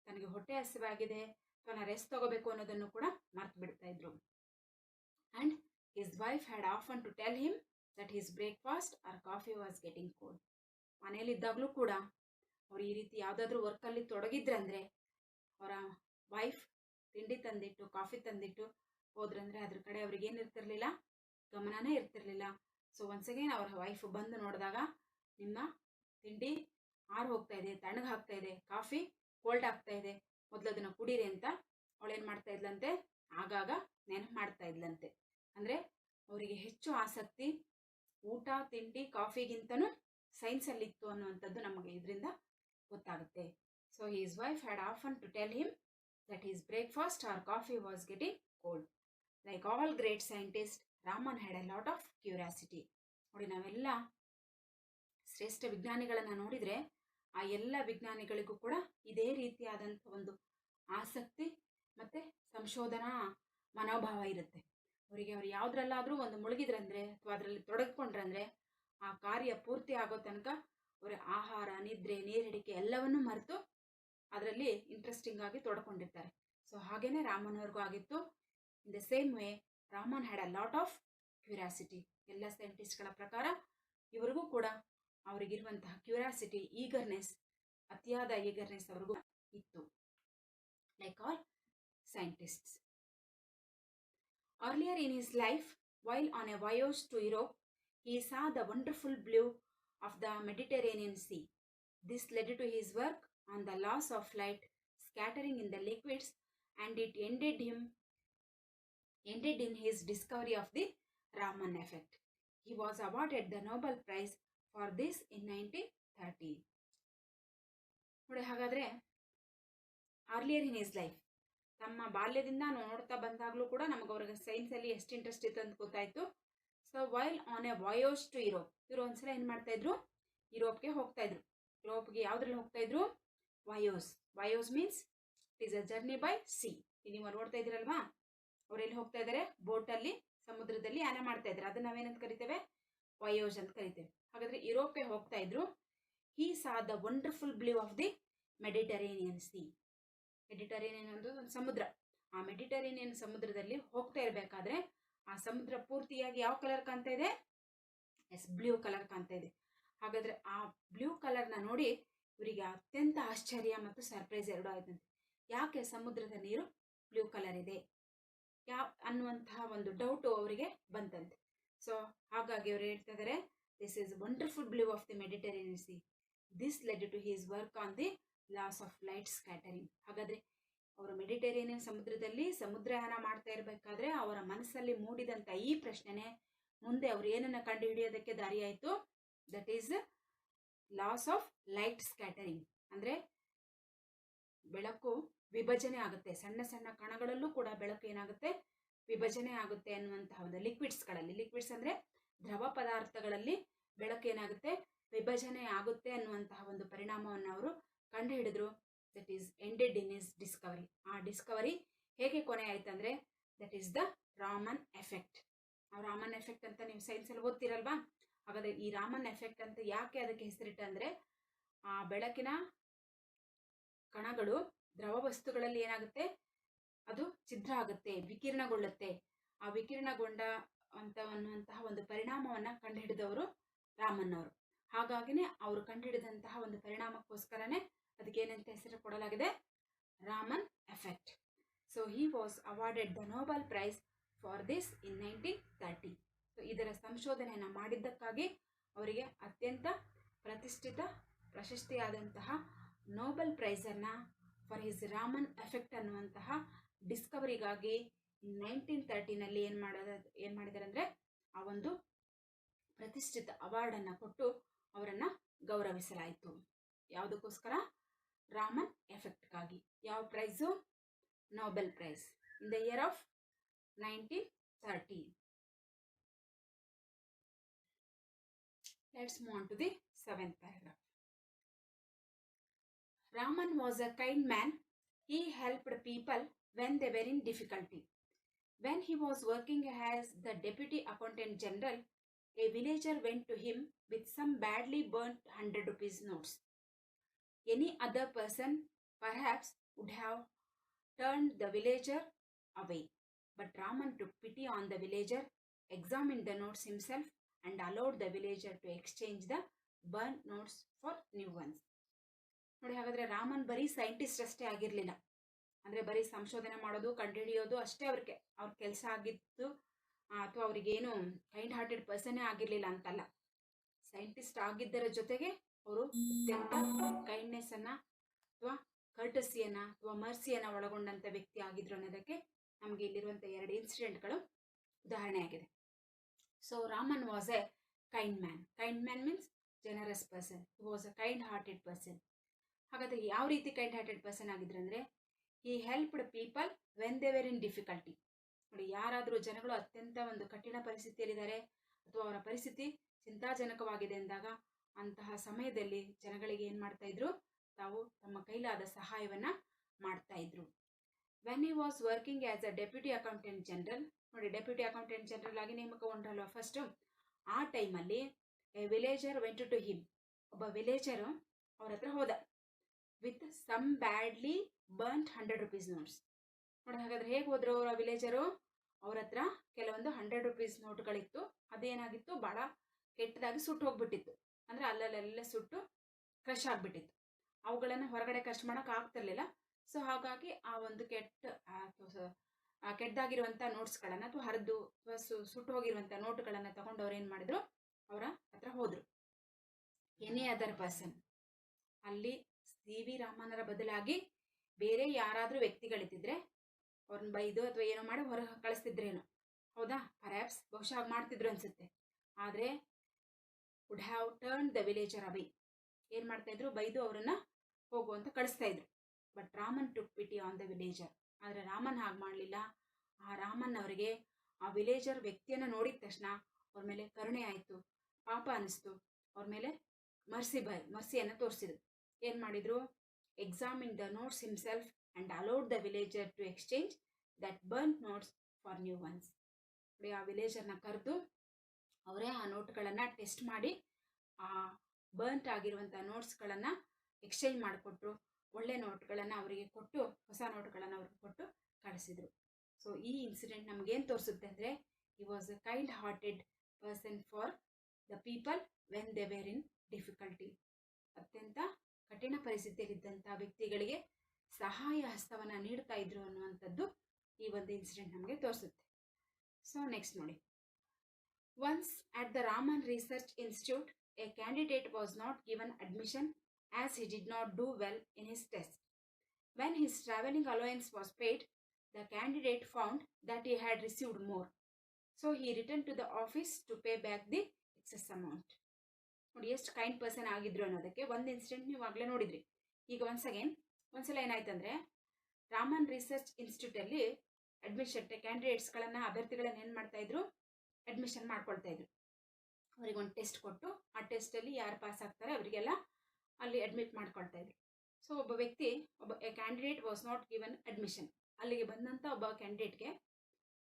ತನಗೆ ಹೊಟ್ಟೆ ಹಸಿವಾಗಿದೆ ಅಥವಾ ನಾನು ರೆಸ್ಟ್ ತಗೋಬೇಕು ಅನ್ನೋದನ್ನು ಕೂಡ ಮರ್ತು ಬಿಡ್ತಾ ಇದ್ರು. And his wife had often to tell him that his breakfast or coffee was getting cold. ಮನೆಯಲ್ಲಿದ್ದಾಗಲೂ ಕೂಡ ಅವ್ರು ಈ ರೀತಿ ಯಾವುದಾದ್ರೂ ವರ್ಕಲ್ಲಿ ತೊಡಗಿದ್ರಂದರೆ ಅವರ ವೈಫ್ ತಿಂಡಿ ತಂದಿಟ್ಟು, ಕಾಫಿ ತಂದಿಟ್ಟು ಹೋದ್ರಂದ್ರೆ ಅದ್ರ ಕಡೆ ಅವ್ರಿಗೆ ಏನಿರ್ತಿರ್ಲಿಲ್ಲ, ಗಮನನೇ ಇರ್ತಿರ್ಲಿಲ್ಲ. ಸೊ ಒನ್ಸ್ ಅಗೇನ್ ಅವರ ವೈಫ್ ಬಂದು ನೋಡಿದಾಗ, ನಿಮ್ಮ ತಿಂಡಿ ಆರು ಹೋಗ್ತಾ ಇದೆ, ತಣ್ಣಗಾಗ್ತಾ ಇದೆ, ಕಾಫಿ ಕೋಲ್ಡ್ ಆಗ್ತಾ ಇದೆ, ಮೊದಲು ಅದನ್ನು ಕುಡೀರಿ ಅಂತ ಅವಳೇನು ಮಾಡ್ತಾ ಇದ್ಲಂತೆ, ಆಗಾಗ ನೆನಪು ಮಾಡ್ತಾ ಇದ್ಲಂತೆ. ಅಂದರೆ ಅವರಿಗೆ ಹೆಚ್ಚು ಆಸಕ್ತಿ ಊಟ, ತಿಂಡಿ, ಕಾಫಿಗಿಂತನೂ ಸೈನ್ಸಲ್ಲಿತ್ತು ಅನ್ನುವಂಥದ್ದು ನಮಗೆ ಇದರಿಂದ ಗೊತ್ತಾಗುತ್ತೆ. So his wife had often to tell him that his breakfast or coffee was getting cold. Like all great scientist, Raman had a lot of curiosity. ನೋಡಿ, ನಾವೆಲ್ಲ ಶ್ರೇಷ್ಠ ವಿಜ್ಞಾನಿಗಳನ್ನು ನೋಡಿದರೆ ಆ ಎಲ್ಲ ವಿಜ್ಞಾನಿಗಳಿಗೂ ಕೂಡ ಇದೇ ರೀತಿಯಾದಂಥ ಒಂದು ಆಸಕ್ತಿ ಮತ್ತು ಸಂಶೋಧನಾ ಮನೋಭಾವ ಇರುತ್ತೆ. ಅವರಿಗೆ ಅವ್ರು ಯಾವುದ್ರಲ್ಲಾದರೂ ಒಂದು ಮುಳುಗಿದ್ರಂದರೆ ಅಥವಾ ಅದರಲ್ಲಿ ತೊಡಗಿಕೊಂಡ್ರಂದರೆ ಆ ಕಾರ್ಯ ಪೂರ್ತಿ ಆಗೋ ತನಕ ಅವರ ಆಹಾರ, ನಿದ್ರೆ, ನೀರಿಡಿಕೆ ಎಲ್ಲವನ್ನೂ ಮರೆತು ಅದರಲ್ಲಿ ಇಂಟ್ರೆಸ್ಟಿಂಗ್ ಆಗಿ ತೊಡ್ಕೊಂಡಿರ್ತಾರೆ. ಸೊ ಹಾಗೇನೆ ರಾಮನ್ ಅವ್ರಿಗೂ ಆಗಿತ್ತು. ಇನ್ the same way Raman had a lot of curiosity. ಎಲ್ಲ ಸೈಂಟಿಸ್ಟ್ಗಳ ಪ್ರಕಾರ ಇವರಿಗೂ ಕೂಡ ಅವರಿಗಿರುವಂತಹ ಕ್ಯೂರಿಯಾಸಿಟಿ, ಈಗರ್ನೆಸ್, ಅತಿಯಾದ ಈಗರ್ನೆಸ್ ಅವ್ರಿಗೂ ಇತ್ತು. Like all scientists. Earlier in his life, while on a voyage to Europe, he saw the wonderful blue of the Mediterranean Sea. This led to his work on the laws of light scattering in the liquids, and it ended in his discovery of the Raman effect. He was awarded the Nobel Prize for this in 1930. ನೋಡಿ, ಹಾಗಾದರೆ ಅರ್ಲಿಯರ್ ಇನ್ ಹಿಸ್ ಲೈಫ್, ತಮ್ಮ ಬಾಲ್ಯದಿಂದ ನೋಡ್ತಾ ಬಂದಾಗಲೂ ಕೂಡ ನಮಗೆ ಅವ್ರಿಗೆ ಸೈನ್ಸಲ್ಲಿ ಎಷ್ಟು ಇಂಟ್ರೆಸ್ಟ್ ಇತ್ತು ಅಂತ ಗೊತ್ತಾಯಿತು. So while on a voyage to Europe, ಇವರು ಒಂದ್ಸಲ ಏನು ಮಾಡ್ತಾಯಿದ್ರು, ಯುರೋಪ್ಗೆ ಹೋಗ್ತಾಯಿದ್ರು. ಯುರೋಪ್ಗೆ ಯಾವುದ್ರಲ್ಲಿ ಹೋಗ್ತಾಯಿದ್ರು? Voyages. Voyages means it is a journey by sea. ನೀವು ನೋಡ್ತಾ ಇದ್ದೀರಲ್ವಾ, ಅವರೆಲ್ಲಿ ಹೋಗ್ತಾ ಇದ್ದಾರೆ? ಬೋಟಲ್ಲಿ, ಸಮುದ್ರದಲ್ಲಿ ಯಾನ ಮಾಡ್ತಾ ಇದ್ದಾರೆ. ಅದನ್ನ ನಾವೇನಂತ ಕರಿತೇವೆ? ವಾಯೋಜ್ ಅಂತ ಕರಿತೇವೆ. ಹಾಗಾದರೆ ಯುರೋಪ್ಗೆ ಹೋಗ್ತಾ ಇದ್ರು. He saw the wonderful blue of the Mediterranean sea. Mediterranean ಒಂದು ಸಮುದ್ರ. ಆ ಮೆಡಿಟರೇನಿಯನ್ ಸಮುದ್ರದಲ್ಲಿ ಹೋಗ್ತಾ ಇರಬೇಕಾದ್ರೆ ಆ ಸಮುದ್ರ ಪೂರ್ತಿಯಾಗಿ ಯಾವ ಕಲರ್ ಕಾಣ್ತಾ ಇದೆ? ಎಸ್, ಬ್ಲೂ ಕಲರ್ ಕಾಣ್ತಾ ಇದೆ. ಹಾಗಾದರೆ ಆ ಬ್ಲೂ ಕಲರ್ನ ನೋಡಿ ಇವರಿಗೆ ಅತ್ಯಂತ ಆಶ್ಚರ್ಯ ಮತ್ತು ಸರ್ಪ್ರೈಸ್ ಎರಡೂ ಆಯ್ತಂತೆ. ಯಾಕೆ ಸಮುದ್ರದ ನೀರು ಬ್ಲೂ ಕಲರ್ ಇದೆ ಅನ್ನುವಂತಹ ಒಂದು ಡೌಟು ಅವರಿಗೆ ಬಂತಂತೆ. ಸೊ ಹಾಗಾಗಿ ಅವರು ಹೇಳ್ತಾ ಇದ್ದಾರೆ, this is wonderful blue of the Mediterranean sea. This led to his work on the loss of light scattering. ಹಾಗಾದರೆ ಅವರು ಮೆಡಿಟರೇನಿಯನ್ ಸಮುದ್ರದಲ್ಲಿ ಸಮುದ್ರಯಾನ ಮಾಡ್ತಾ ಇರಬೇಕಾದ್ರೆ ಅವರ ಮನಸ್ಸಲ್ಲಿ ಮೂಡಿದಂಥ ಈ ಪ್ರಶ್ನೆನೇ ಮುಂದೆ ಅವರು ಏನನ್ನು ಕಂಡುಹಿಡಿಯೋದಕ್ಕೆ ದಾರಿಯಾಯಿತು. That is loss of light scattering. ಅಂದರೆ ಬೆಳಕು ವಿಭಜನೆ ಆಗುತ್ತೆ, ಸಣ್ಣ ಸಣ್ಣ ಕಣಗಳಲ್ಲೂ ಕೂಡ ಬೆಳಕು ಏನಾಗುತ್ತೆ? ವಿಭಜನೆ ಆಗುತ್ತೆ ಅನ್ನುವಂತಹ ಒಂದು ಲಿಕ್ವಿಡ್ಸ್ಗಳಲ್ಲಿ, ಲಿಕ್ವಿಡ್ಸ್ ಅಂದರೆ ದ್ರವ ಪದಾರ್ಥಗಳಲ್ಲಿ ಬೆಳಕು ಏನಾಗುತ್ತೆ? ವಿಭಜನೆ ಆಗುತ್ತೆ ಅನ್ನುವಂತಹ ಒಂದು ಪರಿಣಾಮವನ್ನು ಅವರು ಕಂಡುಹಿಡಿದ್ರು. That is ended in his discovery. ಆ ಡಿಸ್ಕವರಿ ಹೇಗೆ ಕೊನೆ ಆಯ್ತಂದ್ರೆ that is the Raman effect. ಆ ರಾಮನ್ ಎಫೆಕ್ಟ್ ಅಂತ ನೀವು ಸೈನ್ಸಲ್ಲಿ ಓದ್ತಿರಲ್ವಾ? ಹಾಗಾದರೆ ಈ ರಾಮನ್ ಎಫೆಕ್ಟ್ ಅಂತ ಯಾಕೆ ಅದಕ್ಕೆ ಹೆಸರಿಟ್ಟಂದರೆ, ಆ ಬೆಳಕಿನ ಕಣಗಳು ದ್ರವ ವಸ್ತುಗಳಲ್ಲಿ ಏನಾಗುತ್ತೆ? ಅದು ಛಿದ್ರ ಆಗುತ್ತೆ, ವಿಕಿರಣಗೊಳ್ಳುತ್ತೆ. ಆ ವಿಕಿರಣಗೊಂಡ ಅನ್ನುವಂತಹ ಒಂದು ಪರಿಣಾಮವನ್ನು ಕಂಡುಹಿಡಿದವರು ರಾಮನ್ ಅವರು. ಹಾಗಾಗಿನೇ ಅವರು ಕಂಡುಹಿಡಿದಂತಹ ಒಂದು ಪರಿಣಾಮಕ್ಕೋಸ್ಕರನೇ ಅದಕ್ಕೇನಂತ ಹೆಸರು ಕೊಡಲಾಗಿದೆ? Raman effect. So he was awarded the Nobel prize for this in 1930. So ಇದರ ಸಂಶೋಧನೆಯನ್ನು ಮಾಡಿದ್ದಕ್ಕಾಗಿ ಅವರಿಗೆ ಅತ್ಯಂತ ಪ್ರತಿಷ್ಠಿತ ಪ್ರಶಸ್ತಿಯಾದಂತಹ ನೋಬೆಲ್ ಪ್ರೈಸನ್ನು ಫಾರ್ ಹಿಸ್ ರಾಮನ್ ಎಫೆಕ್ಟ್ ಅನ್ನುವಂತಹ ಡಿಸ್ಕವರಿಗಾಗಿ 1930ನಲ್ಲಿ ಏನು ಮಾಡಿದ್ದಾರೆ ಅಂದರೆ ಆ ಒಂದು ಪ್ರತಿಷ್ಠಿತ ಅವಾರ್ಡನ್ನು ಕೊಟ್ಟು ಅವರನ್ನು ಗೌರವಿಸಲಾಯಿತು. ಯಾವುದಕ್ಕೋಸ್ಕರ? ರಾಮನ್ ಎಫೆಕ್ಟ್ಗಾಗಿ. ಯಾವ price? Nobel prize in the year of 1930. Let's move on to the 7th paragraph. Raman was a kind man. He helped people when they were in difficulty. When he was working as the Deputy Accountant General, a villager went to him with some badly burnt 100 rupees notes. Any other person perhaps would have turned the villager away, but Raman took pity on the villager, examined the notes himself, and allowed the villager to exchange the burnt notes for new ones. ನೋಡಿ, ಹಾಗಾದರೆ ರಾಮನ್ ಬರೀ ಸೈಂಟಿಸ್ಟ್ ಅಷ್ಟೇ ಆಗಿರಲಿಲ್ಲ. ಅಂದರೆ ಬರೀ ಸಂಶೋಧನೆ ಮಾಡೋದು, ಕಂಡುಹಿಡಿಯೋದು ಅಷ್ಟೇ ಅವ್ರ ಕೆಲಸ ಆಗಿತ್ತು, ಅಥವಾ ಅವ್ರಿಗೇನು ಕೈಂಡ್ ಹಾರ್ಟೆಡ್ ಪರ್ಸನ್ನೇ ಆಗಿರಲಿಲ್ಲ ಅಂತಲ್ಲ. ಸೈಂಟಿಸ್ಟ್ ಆಗಿದ್ದರ ಜೊತೆಗೆ ಅವರು ಅತ್ಯಂತ ಕೈಂಡ್ನೆಸ್ಸನ್ನು ಅಥವಾ ಕರ್ಟಸಿಯನ್ನು ಅಥವಾ ಮರ್ಸಿಯನ್ನು ಒಳಗೊಂಡಂಥ ವ್ಯಕ್ತಿ ಆಗಿದ್ರು ಅನ್ನೋದಕ್ಕೆ ನಮಗೆ ಇಲ್ಲಿರುವಂಥ 2 ಇನ್ಸಿಡೆಂಟ್ಗಳು ಉದಾಹರಣೆಯಾಗಿದೆ. So Raman was a kind man. Kind man means generous person. He was a kind hearted person. ಹಾಗಾದರೆ ಯಾವ ರೀತಿ ಕೈಂಡ್ ಹಾರ್ಟೆಡ್ ಪರ್ಸನ್ ಆಗಿದ್ರು ಅಂದರೆ, he helped people when they were in difficulty. ನೋಡಿ, ಯಾರಾದರೂ ಜನಗಳು ಅತ್ಯಂತ ಒಂದು ಕಠಿಣ ಪರಿಸ್ಥಿತಿಯಲ್ಲಿದ್ದಾರೆ ಅಥವಾ ಅವರ ಪರಿಸ್ಥಿತಿ ಚಿಂತಾಜನಕವಾಗಿದೆ ಅಂದಾಗ ಅಂತಹ ಸಮಯದಲ್ಲಿ ಜನಗಳಿಗೆ ಏನು ಮಾಡ್ತಾ ಇದ್ರು? ತಾವು ತಮ್ಮ ಕೈಲಾದ ಸಹಾಯವನ್ನು ಮಾಡ್ತಾ ಇದ್ರು. When he was working as a deputy accountant general, ನೋಡಿ ಡೆಪ್ಯೂಟಿ ಅಕೌಂಟೆಂಟ್ ಜನರಲ್ ಆಗಿ ನೇಮಕಗೊಂಡ್ರಲ್ವ ಫಸ್ಟು, ಆ ಟೈಮಲ್ಲಿ a villager went to him, ಒಬ್ಬ ವಿಲೇಜರು ಅವ್ರ ಹತ್ರ ಹೋದ, with some badly burnt 100 rupees notes. ನೋಡಿ, ಹಾಗಾದ್ರೆ ಹೇಗೆ ಹೋದ್ರು ಅವರ ವಿಲೇಜರು? ಅವ್ರ ಹತ್ರ ಕೆಲವೊಂದು 100 rupees ನೋಟ್ಗಳಿತ್ತು. ಅದೇನಾಗಿತ್ತು? ಭಾಳ ಕೆಟ್ಟದಾಗಿ ಸುಟ್ಟು ಹೋಗ್ಬಿಟ್ಟಿತ್ತು. ಅಂದರೆ ಅಲ್ಲಲ್ಲೆಲ್ಲ ಸುಟ್ಟು ಕ್ರಶ್ ಆಗಿಬಿಟ್ಟಿತ್ತು. ಅವುಗಳನ್ನು ಹೊರಗಡೆ ಖರ್ಚು ಮಾಡೋಕೆ ಆಗ್ತಿರ್ಲಿಲ್ಲ. ಸೊ ಹಾಗಾಗಿ ಆ ಒಂದು ಕೆಟ್ಟದಾಗಿರುವಂಥ ನೋಟ್ಸ್ಗಳನ್ನು ಅಥವಾ ಹರಿದು ಸುಟ್ಟು ಹೋಗಿರುವಂಥ ನೋಟುಗಳನ್ನು ತಗೊಂಡು ಅವ್ರು ಏನು ಮಾಡಿದ್ರು? ಅವರ ಹತ್ರ ಹೋದರು. ಎನಿ ಅದರ್ ಪರ್ಸನ್, ಅಲ್ಲಿ ಸಿ ವಿ ರಾಮನರ ಬದಲಾಗಿ ಬೇರೆ ಯಾರಾದರೂ ವ್ಯಕ್ತಿಗಳಿದ್ದಿದ್ರೆ ಅವ್ರನ್ನ ಬೈದು ಅಥವಾ ಏನೋ ಮಾಡಿ ಹೊರಗೆ ಕಳಿಸ್ತಿದ್ರೇನೋ, ಹೌದಾ? ಪರ್ಹ್ಯಾಪ್ಸ್ ಬಹುಶಃ ಮಾಡ್ತಿದ್ರು ಅನಿಸುತ್ತೆ. ಆದರೆ would have turn the villager away, ಏನು ಮಾಡ್ತಾಯಿದ್ರು? ಬೈದು ಅವರನ್ನು ಹೋಗುವಂತ ಕಳಿಸ್ತಾ ಇದ್ರು. But Raman took pity on the villager. ಆದರೆ ರಾಮನ್ ಹಾಗೆ ಮಾಡಲಿಲ್ಲ. ಆ ರಾಮನ್ ಅವರಿಗೆ ಆ ವಿಲೇಜರ್ ವ್ಯಕ್ತಿಯನ್ನು ನೋಡಿದ ತಕ್ಷಣ ಅವ್ರ ಮೇಲೆ ಕರುಣೆ ಆಯಿತು, ಪಾಪ ಅನ್ನಿಸ್ತು. ಅವ್ರ ಮೇಲೆ ಮರ್ಸಿಯನ್ನು ತೋರಿಸಿದ್ರು. ಏನು ಮಾಡಿದ್ರು? Examine the notes himself and allowed the villager to exchange that burn notes for new ones. ಆ ವಿಲೇಜರ್ನ ಕರೆದು ಅವರೇ ಆ ನೋಟ್ಗಳನ್ನು ಟೆಸ್ಟ್ ಮಾಡಿ ಆ ಬರ್ನ್ಟ್ ಆಗಿರುವಂಥ ನೋಟ್ಸ್ಗಳನ್ನು ಎಕ್ಸ್ಚೇಂಜ್ ಮಾಡಿಕೊಟ್ರು. ಒಳ್ಳೆ ನೋಟ್ಗಳನ್ನು ಅವರಿಗೆ ಕೊಟ್ಟು, ಹೊಸ ನೋಟ್ಗಳನ್ನು ಅವ್ರಿಗೆ ಕೊಟ್ಟು ಕಳಿಸಿದರು. ಸೊ ಈ ಇನ್ಸಿಡೆಂಟ್ ನಮಗೇನು ತೋರಿಸುತ್ತೆ ಅಂದರೆ, ಹಿ was a kind hearted person for the people when they were in difficulty. ಅತ್ಯಂತ ಕಠಿಣ ಪರಿಸ್ಥಿತಿಯಲ್ಲಿದ್ದಂಥ ವ್ಯಕ್ತಿಗಳಿಗೆ ಸಹಾಯ ಹಸ್ತವನ್ನು ನೀಡ್ತಾ ಇದ್ರು ಅನ್ನುವಂಥದ್ದು ಈ ಒಂದು ಇನ್ಸಿಡೆಂಟ್ ನಮಗೆ ತೋರಿಸುತ್ತೆ. ಸೊ ನೆಕ್ಸ್ಟ್ ನೋಡಿ, once at the Raman Research Institute, a candidate was not given admission as he did not do well in his test. When his traveling allowance was paid, the candidate found that he had received more. So he returned to the office to pay back the excess amount. ನೋಡಿ ಎಷ್ಟು ಕೈಂಡ್ ಪರ್ಸನ್ ಆಗಿದ್ರು ಅನ್ನೋದಕ್ಕೆ ಒಂದು ಇನ್ಸಿಡೆಂಟ್ ನೀವು ಆಗಲೇ ನೋಡಿದ್ರಿ. ಈಗ ಒಂದ್ಸಲ ಏನಾಯ್ತಂದರೆ, ರಾಮನ್ ರಿಸರ್ಚ್ ಇನ್ಸ್ಟಿಟ್ಯೂಟಲ್ಲಿ ಅಡ್ಮಿಷನ್ ಕ್ಯಾಂಡಿಡೇಟ್ಸ್ಗಳನ್ನು, ಅಭ್ಯರ್ಥಿಗಳನ್ನು ಏನು ಮಾಡ್ತಾಯಿದ್ರು? ಅಡ್ಮಿಷನ್ ಮಾಡ್ಕೊಳ್ತಾ ಇದ್ರು. ಅವ್ರಿಗೆ ಒಂದು ಟೆಸ್ಟ್ ಕೊಟ್ಟು ಆ ಟೆಸ್ಟಲ್ಲಿ ಯಾರು ಪಾಸ್ ಆಗ್ತಾರೆ ಅವರಿಗೆಲ್ಲ ಅಲ್ಲಿ ಅಡ್ಮಿಟ್ ಮಾಡ್ಕೊಳ್ತಾ ಇದ್ರು. ಸೊ ಒಬ್ಬ candidate was not given admission. ಅಲ್ಲಿಗೆ ಬಂದಂಥ ಒಬ್ಬ ಕ್ಯಾಂಡಿಡೇಟ್ಗೆ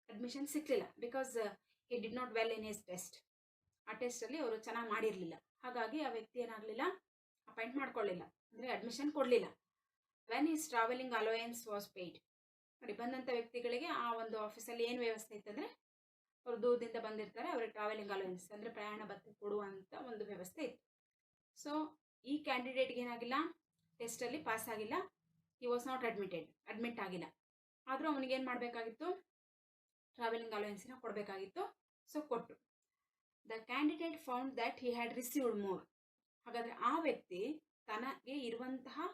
ಅಡ್ಮಿಷನ್ ಸಿಕ್ಕಲಿಲ್ಲ. Because he did not well in his test. ಆ ಟೆಸ್ಟಲ್ಲಿ ಅವರು ಚೆನ್ನಾಗಿ ಮಾಡಿರಲಿಲ್ಲ. ಹಾಗಾಗಿ ಆ ವ್ಯಕ್ತಿ ಏನಾಗಲಿಲ್ಲ, ಅಪಾಯಿಂಟ್ ಮಾಡ್ಕೊಳ್ಳಿಲ್ಲ, ಅಂದರೆ ಅಡ್ಮಿಷನ್ ಕೊಡಲಿಲ್ಲ. When his travelling allowance was paid. ನೋಡಿ, ಬಂದಂಥ ವ್ಯಕ್ತಿಗಳಿಗೆ ಆ ಒಂದು ಆಫೀಸಲ್ಲಿ ಏನು ವ್ಯವಸ್ಥೆ ಇತ್ತಂದರೆ, ಅವರು ದೂರದಿಂದ ಬಂದಿರ್ತಾರೆ, ಅವ್ರಿಗೆ ಟ್ರಾವೆಲಿಂಗ್ ಅಲೋಯನ್ಸ್ ಅಂದರೆ ಪ್ರಯಾಣ ಭತ್ಯೆ ಕೊಡುವಂಥ ಒಂದು ವ್ಯವಸ್ಥೆ ಇತ್ತು. ಸೊ ಈ ಕ್ಯಾಂಡಿಡೇಟ್ಗೆ ಏನಾಗಿಲ್ಲ, ಟೆಸ್ಟಲ್ಲಿ ಪಾಸ್ ಆಗಿಲ್ಲ. ಹಿ ವಾಸ್ ನಾಟ್ ಅಡ್ಮಿಟ್ ಆಗಿಲ್ಲ. ಆದರೂ ಅವನಿಗೇನು ಮಾಡಬೇಕಾಗಿತ್ತು? ಟ್ರಾವೆಲಿಂಗ್ ಅಲೋಯನ್ಸಿನ ಕೊಡಬೇಕಾಗಿತ್ತು. ಸೊ ಕೊಟ್ಟು. The candidate found that he had received more. ಹಾಗಾದರೆ ಆ ವ್ಯಕ್ತಿ ತನಗೆ ಇರುವಂತಹ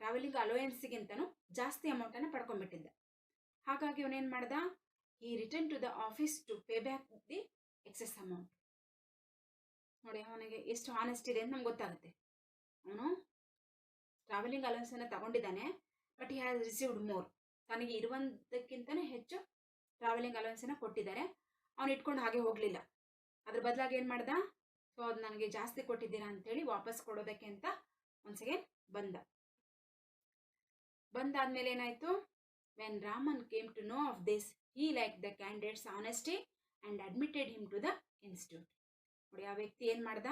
ಟ್ರಾವೆಲಿಂಗ್ ಅಲೋಯನ್ಸ್ಗಿಂತನೂ ಜಾಸ್ತಿ ಅಮೌಂಟನ್ನು ಪಡ್ಕೊಂಡ್ಬಿಟ್ಟಿದ್ದ. ಹಾಗಾಗಿ ಅವನೇನು ಮಾಡ್ದ, ಈ return to the office to pay back the excess amount. ನೋಡಿ ಅವನಿಗೆ ಎಷ್ಟು ಆನೆಸ್ಟ್ ಇದೆ ಅಂತ ನಮ್ಗೆ ಗೊತ್ತಾಗುತ್ತೆ. ಅವನು ಟ್ರಾವೆಲಿಂಗ್ ಅಲೋಯನ್ಸನ್ನು ತಗೊಂಡಿದ್ದಾನೆ, but he has received more. ತನಗೆ ಇರುವಂತಕ್ಕಿಂತಲೂ ಹೆಚ್ಚು ಟ್ರಾವೆಲಿಂಗ್ ಅಲೋಯನ್ಸನ್ನು ಕೊಟ್ಟಿದ್ದಾರೆ. ಅವನು ಇಟ್ಕೊಂಡು ಹಾಗೆ ಹೋಗಲಿಲ್ಲ. ಅದ್ರ ಬದಲಾಗಿ ಏನು ಮಾಡ್ದ, ಸೊ ಅದು ನನಗೆ ಜಾಸ್ತಿ ಕೊಟ್ಟಿದ್ದೀರಾ ಅಂತೇಳಿ ವಾಪಸ್ ಕೊಡೋದಕ್ಕೆ ಅಂತ ಒಂದ್ಸಗೆ ಬಂದಾದ್ಮೇಲೆ ಏನಾಯಿತು, when Raman came to know of this he like the candidate's honesty and admitted him to the institute. ನೋಡಿ ಆ ವ್ಯಕ್ತಿ ಏನು ಮಾಡ್ದ,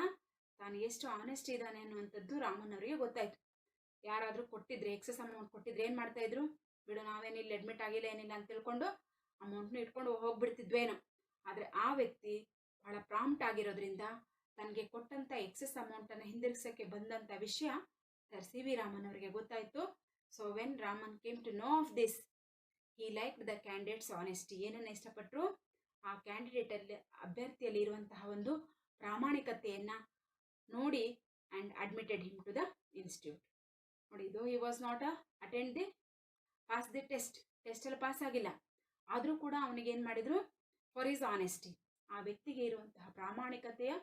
ತಾನು ಎಷ್ಟು ಆನೆಸ್ಟ್ ಇದ್ದಾನೆ ಅನ್ನುವಂಥದ್ದು ರಾಮನ್ ಅವರಿಗೆ ಗೊತ್ತಾಯಿತು. ಯಾರಾದರೂ ಕೊಟ್ಟಿದ್ರೆ, ಎಕ್ಸೆಸ್ ಅಮೌಂಟ್ ಕೊಟ್ಟಿದ್ರೆ ಏನು ಮಾಡ್ತಾಯಿದ್ರು, ಬಿಡು ನಾವೇನಿಲ್ಲ ಅಡ್ಮಿಟ್ ಆಗಿಲ್ಲ ಏನಿಲ್ಲ ಅಂತ ತಿಳ್ಕೊಂಡು ಅಮೌಂಟ್ನ ಇಟ್ಕೊಂಡು ಹೋಗ್ಬಿಡ್ತಿದ್ವೇನೋ. ಆದರೆ ಆ ವ್ಯಕ್ತಿ ಬಹಳ ಪ್ರಾಂಪ್ಟ್ ಆಗಿರೋದ್ರಿಂದ ತನಗೆ ಕೊಟ್ಟಂಥ ಎಕ್ಸೆಸ್ ಅಮೌಂಟನ್ನು ಹಿಂದಿರುಗಿಸೋಕ್ಕೆ ಬಂದಂಥ ವಿಷಯ ಸರ್ ಸಿ ವಿ ರಾಮನ್ ಅವರಿಗೆ ಗೊತ್ತಾಯಿತು. So when Raman came to know of this he like the candidate's honesty. ಏನನ್ನು ಇಷ್ಟಪಟ್ಟರು, ಆ ಕ್ಯಾಂಡಿಡೇಟಲ್ಲಿ ಅಭ್ಯರ್ಥಿಯಲ್ಲಿ ಇರುವಂತಹ ಒಂದು ಪ್ರಾಮಾಣಿಕತೆಯನ್ನು ನೋಡಿ and admitted him to the institute. ನೋಡಿ, ಇದು he was not attend the pass the ಟೆಸ್ಟಲ್ಲಿ ಪಾಸ್ ಆಗಿಲ್ಲ, ಆದರೂ ಕೂಡ ಅವನಿಗೆ ಏನು ಮಾಡಿದರು, ಫಾರ್ ಈಸ್ ಆನೆಸ್ಟಿ, ಆ ವ್ಯಕ್ತಿಗೆ ಇರುವಂತಹ ಪ್ರಾಮಾಣಿಕತೆಯ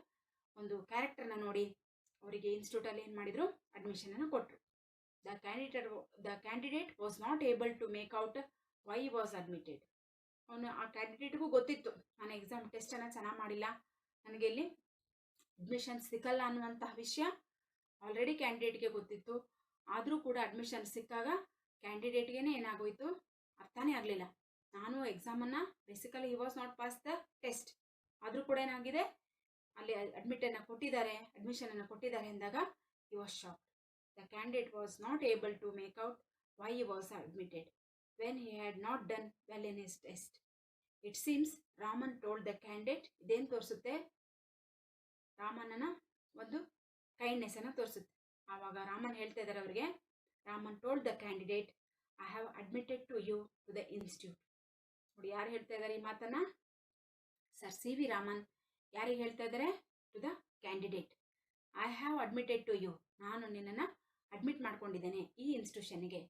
ಒಂದು ಕ್ಯಾರೆಕ್ಟರ್ನ ನೋಡಿ ಅವರಿಗೆ ಇನ್ಸ್ಟಿಟ್ಯೂಟಲ್ಲಿ ಏನು ಮಾಡಿದರು, ಅಡ್ಮಿಷನನ್ನು ಕೊಟ್ಟರು. The candidate was not able to make out why was admitted. ಅವನು ಆ ಕ್ಯಾಂಡಿಡೇಟ್ಗೂ ಗೊತ್ತಿತ್ತು, ನಾನು ಎಕ್ಸಾಮ್ ಟೆಸ್ಟನ್ನು ಚೆನ್ನಾಗಿ ಮಾಡಿಲ್ಲ, ನನಗೆ ಇಲ್ಲಿ ಅಡ್ಮಿಷನ್ ಸಿಕ್ಕಲ್ಲ ಅನ್ನುವಂತಹ ವಿಷಯ ಆಲ್ರೆಡಿ ಕ್ಯಾಂಡಿಡೇಟ್ಗೆ ಗೊತ್ತಿತ್ತು. ಆದರೂ ಕೂಡ ಅಡ್ಮಿಷನ್ ಸಿಕ್ಕಾಗ ಕ್ಯಾಂಡಿಡೇಟ್ಗೆ ಏನಾಗೋಯಿತು, ಅರ್ಥನೇ ಆಗಲಿಲ್ಲ. ನಾನು ಎಕ್ಸಾಮನ್ನು basically he was not pass the test, ಆದರೂ ಕೂಡ ಏನಾಗಿದೆ, ಅಲ್ಲಿ ಅಡ್ಮಿಷನನ್ನು ಕೊಟ್ಟಿದ್ದಾರೆ ಅಂದಾಗ he was shocked. The candidate was not able to make out why he was admitted when he had not done well in his test. It seems Raman told the candidate. ಇದೇನು ತೋರಿಸುತ್ತೆ, ರಾಮನನ ಒಂದು ಕೈಂಡ್ನೆಸ್ಸನ್ನು ತೋರಿಸುತ್ತೆ. ಆವಾಗ ರಾಮನ್ ಹೇಳ್ತಾ ಇದ್ದಾರೆ ಅವರಿಗೆ, Raman told the candidate I have admitted to you to the institute. ನೋಡಿ ಯಾರು ಹೇಳ್ತಾ ಇದ್ದಾರೆ ಈ ಮಾತನ್ನು, ಸರ್ ಸಿ ವಿ ರಾಮನ್ ಯಾರಿಗೆ ಹೇಳ್ತಾ ಇದ್ದಾರೆ, to the candidate. I have admitted to you, ನಾನು ನಿನ್ನನ್ನು ಅಡ್ಮಿಟ್ ಮಾಡ್ಕೊಂಡಿದ್ದೇನೆ ಈ ಇನ್ಸ್ಟಿಟ್ಯೂಷನ್ಗೆ,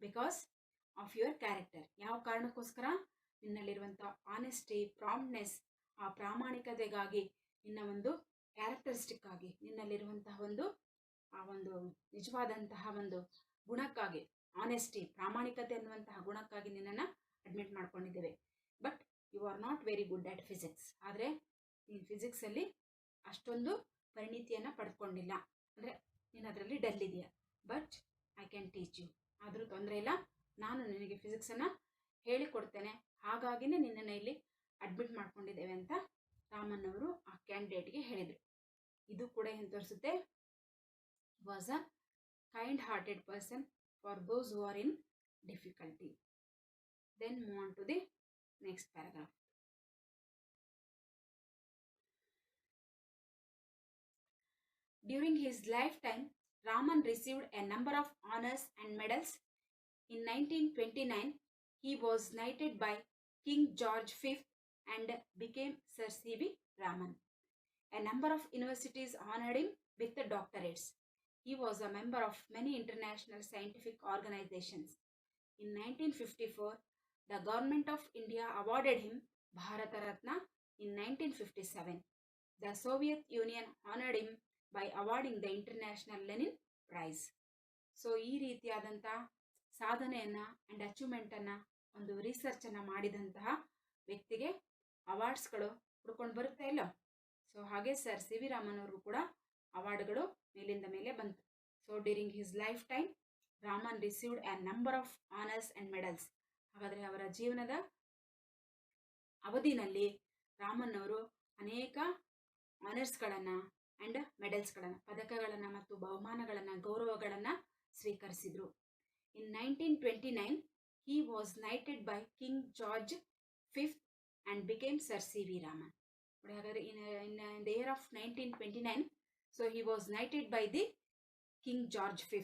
ಬಿಕಾಸ್ ಆಫ್ ಯುವರ್ ಕ್ಯಾರೆಕ್ಟರ್. ಯಾವ ಕಾರಣಕ್ಕೋಸ್ಕರ, ನಿನ್ನಲ್ಲಿರುವಂಥ ಆನೆಸ್ಟಿ, ಪ್ರಾಂಪ್ಟ್ನೆಸ್, ಆ ಪ್ರಾಮಾಣಿಕತೆಗಾಗಿ, ನಿನ್ನ ಒಂದು ಕ್ಯಾರೆಕ್ಟರಿಸ್ಟಿಕ್ ಆಗಿ, ನಿನ್ನಲ್ಲಿರುವಂತಹ ಆ ಒಂದು ನಿಜವಾದಂತಹ ಒಂದು ಗುಣಕ್ಕಾಗಿ, ಆನೆಸ್ಟಿ, ಪ್ರಾಮಾಣಿಕತೆ ಅನ್ನುವಂತಹ ಗುಣಕ್ಕಾಗಿ ನಿನ್ನನ್ನು ಅಡ್ಮಿಟ್ ಮಾಡ್ಕೊಂಡಿದ್ದೇವೆ. But you are not very good at physics. ಆದರೆ ನೀನು ಫಿಸಿಕ್ಸಲ್ಲಿ ಅಷ್ಟೊಂದು ಪರಿಣಿತಿಯನ್ನು ಪಡ್ಕೊಂಡಿಲ್ಲ, ಅಂದರೆ ನೀನು ಅದರಲ್ಲಿ ಡಲ್ ಇದೆಯಾ. But I can teach you, ಆದರೂ ತೊಂದರೆ ಇಲ್ಲ, ನಾನು ನಿನಗೆ ಫಿಸಿಕ್ಸನ್ನು ಹೇಳಿಕೊಡ್ತೇನೆ, ಹಾಗಾಗಿನೇ ನಿನ್ನನ್ನು ಇಲ್ಲಿ ಅಡ್ಮಿಟ್ ಮಾಡ್ಕೊಂಡಿದ್ದೇವೆ ಅಂತ ರಾಮನ್ ಅವರು ಆ ಕ್ಯಾಂಡಿಡೇಟ್ಗೆ ಹೇಳಿದರು. ಇದು ಕೂಡ ಏನು ತೋರಿಸುತ್ತೆ, was a kind hearted person for those who are in difficulty. Then move on to the next paragraph. During his lifetime, Raman received a number of honors and medals. In 1929, he was knighted by King George V and became Sir C V Raman. A number of universities honored him with the doctorates. He was a member of many international scientific organizations. In 1954, the government of India awarded him Bharata Ratna. In 1957, the Soviet Union honored him by awarding the International Lenin Prize. So ಈ ರೀತಿಯಾದಂಥ ಸಾಧನೆಯನ್ನು ಆ್ಯಂಡ್ ಅಚೀವ್ಮೆಂಟನ್ನು, ಒಂದು ರಿಸರ್ಚನ್ನು ಮಾಡಿದಂತಹ ವ್ಯಕ್ತಿಗೆ ಅವಾರ್ಡ್ಸ್ಗಳು ಹುಡ್ಕೊಂಡು ಬರುತ್ತೆ ಇಲ್ಲ. ಸೊ ಹಾಗೆ ಸರ್ ಸಿ ವಿ ರಾಮನ್ ಅವ್ರಿಗೂ ಕೂಡ ಅವಾರ್ಡ್ಗಳು ಮೇಲಿಂದ ಮೇಲೆ ಬಂತು. So during his life time Raman received A number of honours and medals. ಹಾಗಾದರೆ ಅವರ ಜೀವನದ ಅವಧಿನಲ್ಲಿ ರಾಮನ್ ಅವರು ಅನೇಕ ಆನರ್ಸ್ಗಳನ್ನು ಆ್ಯಂಡ್ ಮೆಡಲ್ಸ್ಗಳನ್ನು, ಪದಕಗಳನ್ನು ಮತ್ತು ಬಹುಮಾನಗಳನ್ನು, ಗೌರವಗಳನ್ನು ಸ್ವೀಕರಿಸಿದರು. ಇನ್ 1929 he was knighted by King George V and became Sir C V Raman. ಹಾಗಾದರೆ in the year of 1929, so he was knighted by the King George V.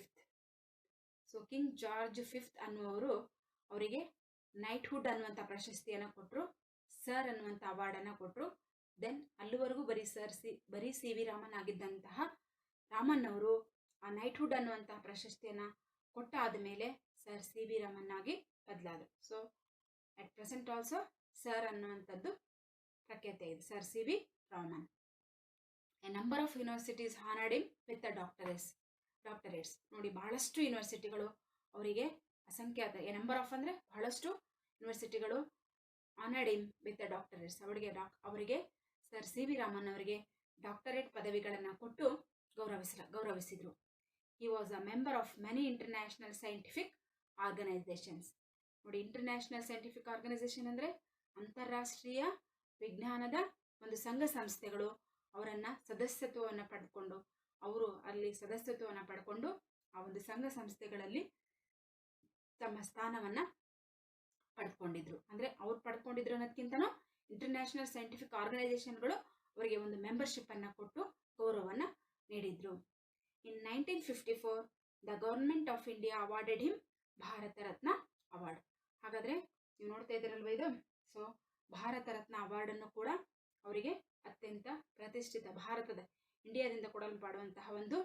So king George fifth ಅನ್ನುವರು ಅವರಿಗೆ ನೈಟ್ಹುಡ್ ಅನ್ನುವಂಥ ಪ್ರಶಸ್ತಿಯನ್ನು ಕೊಟ್ಟರು, ಸರ್ ಅನ್ನುವಂಥ ಅವಾರ್ಡನ್ನು ಕೊಟ್ಟರು. ದೆನ್ ಅಲ್ಲಿವರೆಗೂ ಬರೀ ಸಿ ವಿ ರಾಮನ್ ಆಗಿದ್ದಂತಹ ರಾಮನ್ ಅವರು ಆ ನೈಟ್ಹುಡ್ ಅನ್ನುವಂತಹ ಪ್ರಶಸ್ತಿಯನ್ನು ಕೊಟ್ಟಾದ ಮೇಲೆ ಸರ್ ಸಿ ವಿ ರಾಮನ್ ಆಗಿ ಬದಲಾದರು. So at present also sir ಅನ್ನುವಂಥದ್ದು ಪ್ರಖ್ಯಾತಿ ಇದೆ, sir C V Raman. A number of universities honoured him with the doctorates. ನೋಡಿ, ಬಹಳಷ್ಟು ಯೂನಿವರ್ಸಿಟಿಗಳು ಅವರಿಗೆ ಅಸಂಖ್ಯಾತ, ಎ ನಂಬರ್ ಆಫ್ ಅಂದರೆ ಬಹಳಷ್ಟು ಯೂನಿವರ್ಸಿಟಿಗಳು honoured him with the doctorates. ಅವರಿಗೆ ಸರ್ ಸಿ ವಿ ರಾಮನ್ ಅವರಿಗೆ ಡಾಕ್ಟರೇಟ್ ಪದವಿಗಳನ್ನು ಕೊಟ್ಟು ಗೌರವಿಸಿದರು. He was a member of many international scientific organisations. ನೋಡಿ, ಇಂಟರ್ನ್ಯಾಷನಲ್ ಸೈಂಟಿಫಿಕ್ ಆರ್ಗನೈಸೇಷನ್ ಅಂದರೆ ಅಂತಾರಾಷ್ಟ್ರೀಯ ವಿಜ್ಞಾನದ ಒಂದು ಸಂಘ ಸಂಸ್ಥೆಗಳು ಅವರನ್ನು ಸದಸ್ಯತ್ವವನ್ನು ಪಡೆದುಕೊಂಡು, ಅವರು ಅಲ್ಲಿ ಸದಸ್ಯತ್ವವನ್ನು ಪಡ್ಕೊಂಡು ಆ ಒಂದು ಸಂಘ ಸಂಸ್ಥೆಗಳಲ್ಲಿ ತಮ್ಮ ಸ್ಥಾನವನ್ನು ಪಡೆದುಕೊಂಡಿದ್ರು. ಅಂದರೆ ಅವ್ರು ಪಡ್ಕೊಂಡಿದ್ರು ಅನ್ನೋದಕ್ಕಿಂತನೂ ಇಂಟರ್ನ್ಯಾಷನಲ್ ಸೈಂಟಿಫಿಕ್ ಆರ್ಗನೈಸೇಷನ್ಗಳು ಅವರಿಗೆ ಒಂದು ಮೆಂಬರ್ಶಿಪ್ ಅನ್ನು ಕೊಟ್ಟು ಗೌರವವನ್ನು ನೀಡಿದ್ರು. ಇನ್ 1954 the government of India awarded him Bharat Ratna award. ಹಾಗಾದರೆ ನೀವು ನೋಡ್ತಾ ಇದ್ದೀರಲ್ವ ಇದು. ಸೊ ಭಾರತ ರತ್ನ ಅವಾರ್ಡನ್ನು ಕೂಡ ಅವರಿಗೆ ಅತ್ಯಂತ ಪ್ರತಿಷ್ಠಿತ, ಭಾರತದ ಇಂಡಿಯಾದಿಂದ ಕೊಡಲ್ಪಡುವಂತಹ ಒಂದು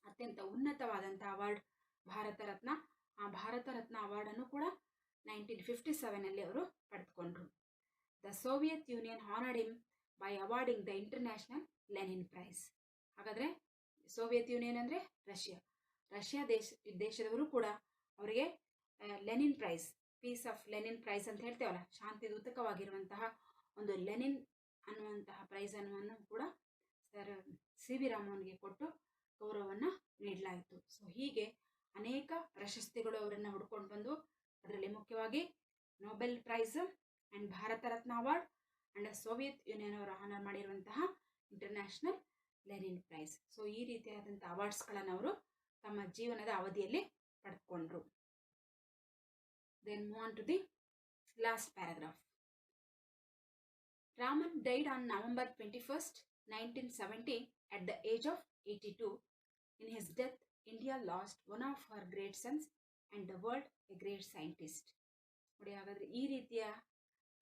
ಅತ್ಯಂತ ಉನ್ನತವಾದಂತಹ ಅವಾರ್ಡ್ ಭಾರತ ರತ್ನ. ಆ ಭಾರತ ರತ್ನ ಅವಾರ್ಡನ್ನು ಕೂಡ 1957 ಅವರು ಪಡೆದುಕೊಂಡ್ರು. The Soviet Union honoured him by awarding the international Lenin prize. ಹಾಗಾದರೆ ಸೋವಿಯತ್ ಯೂನಿಯನ್ ಅಂದರೆ ರಷ್ಯಾ ದೇಶದವರು ಕೂಡ ಅವರಿಗೆ Lenin prize, peace of Lenin prize ಅಂತ ಹೇಳ್ತೇವಲ್ಲ, ಶಾಂತಿ ದೂತಕವಾಗಿರುವಂತಹ ಒಂದು ಲೆನಿನ್ ಅನ್ನುವಂತಹ ಪ್ರೈಸ್ ಅನ್ನುವನ್ನು ಕೂಡ ಸರ್ ಸಿ ವಿ ರಾಮನ್ಗೆ ಕೊಟ್ಟು ಗೌರವವನ್ನು ನೀಡಲಾಯಿತು. ಸೊ ಹೀಗೆ ಅನೇಕ ಪ್ರಶಸ್ತಿಗಳು ಅವರನ್ನು ಹುಡ್ಕೊಂಡು ಬಂದು, ಅದರಲ್ಲಿ ಮುಖ್ಯವಾಗಿ Nobel prize and Bharat Ratna award and Soviet Union ಅವರು ಆನರ್ ಮಾಡಿರುವಂತಹ ಇಂಟರ್ನ್ಯಾಷನಲ್ ಲೆನಿನ್ ಪ್ರೈಸ್. ಸೊ ಈ ರೀತಿಯಾದಂಥ ಅವಾರ್ಡ್ಸ್ಗಳನ್ನು ಅವರು ತಮ್ಮ ಜೀವನದ ಅವಧಿಯಲ್ಲಿ ಪಡೆದುಕೊಂಡ್ರು. Then move on to the last paragraph. Raman died on November 21st, 1970 at the age of 82. In his death, India lost one of her great sons and the world a great scientist. ನೋಡಿ, ಹಾಗಾದರೆ ಈ ರೀತಿಯ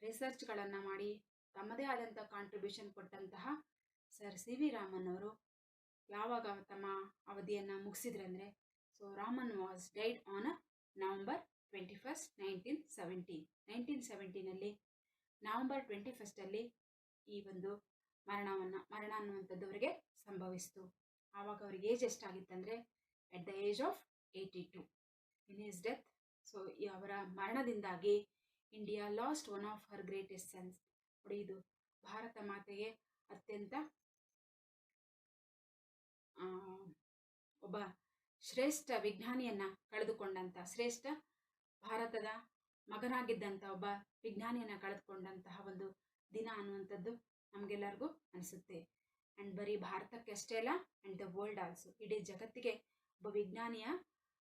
ರಿಸರ್ಚ್ಗಳನ್ನು ಮಾಡಿ ತಮ್ಮದೇ ಆದಂಥ ಕಾಂಟ್ರಿಬ್ಯೂಷನ್ ಕೊಟ್ಟಂತಹ ಸರ್ ಸಿ ವಿ ರಾಮನ್ ಅವರು ಯಾವಾಗ ತಮ್ಮ ಅವಧಿಯನ್ನು ಮುಗಿಸಿದ್ರಂದರೆ, so Raman was died on November 21st, 1970. 1970ನಲ್ಲಿ November 21st ಈ ಒಂದು ಮರಣ ಅನ್ನುವಂಥದ್ದು ಅವರಿಗೆ ಸಂಭವಿಸಿತು. ಆವಾಗ ಅವರಿಗೆ ಏಜ್ ಎಷ್ಟಾಗಿತ್ತಂದರೆ at the age of 82. In his death, so ಅವರ ಮರಣದಿಂದಾಗಿ India lost one of her greatest sons. ನೋಡಿ, ಇದು ಭಾರತ ಮಾತೆಗೆ ಅತ್ಯಂತ ಒಬ್ಬ ಶ್ರೇಷ್ಠ ವಿಜ್ಞಾನಿಯನ್ನು ಕಳೆದುಕೊಂಡಂಥ, ಶ್ರೇಷ್ಠ ಭಾರತದ ಮಗನಾಗಿದ್ದಂಥ ಒಬ್ಬ ವಿಜ್ಞಾನಿಯನ್ನು ಕಳೆದುಕೊಂಡಂತಹ ಒಂದು ದಿನ ಅನ್ನುವಂಥದ್ದು ನಮಗೆಲ್ಲರಿಗೂ ಅನಿಸುತ್ತೆ. ಆ್ಯಂಡ್ ಬರೀ ಭಾರತಕ್ಕೆ ಅಷ್ಟೇ ಅಲ್ಲ, ಆ್ಯಂಡ್ ದ ವರ್ಲ್ಡ್ ಆಲ್ಸೋ, ಇಡೀ ಜಗತ್ತಿಗೆ ಒಬ್ಬ ವಿಜ್ಞಾನಿಯ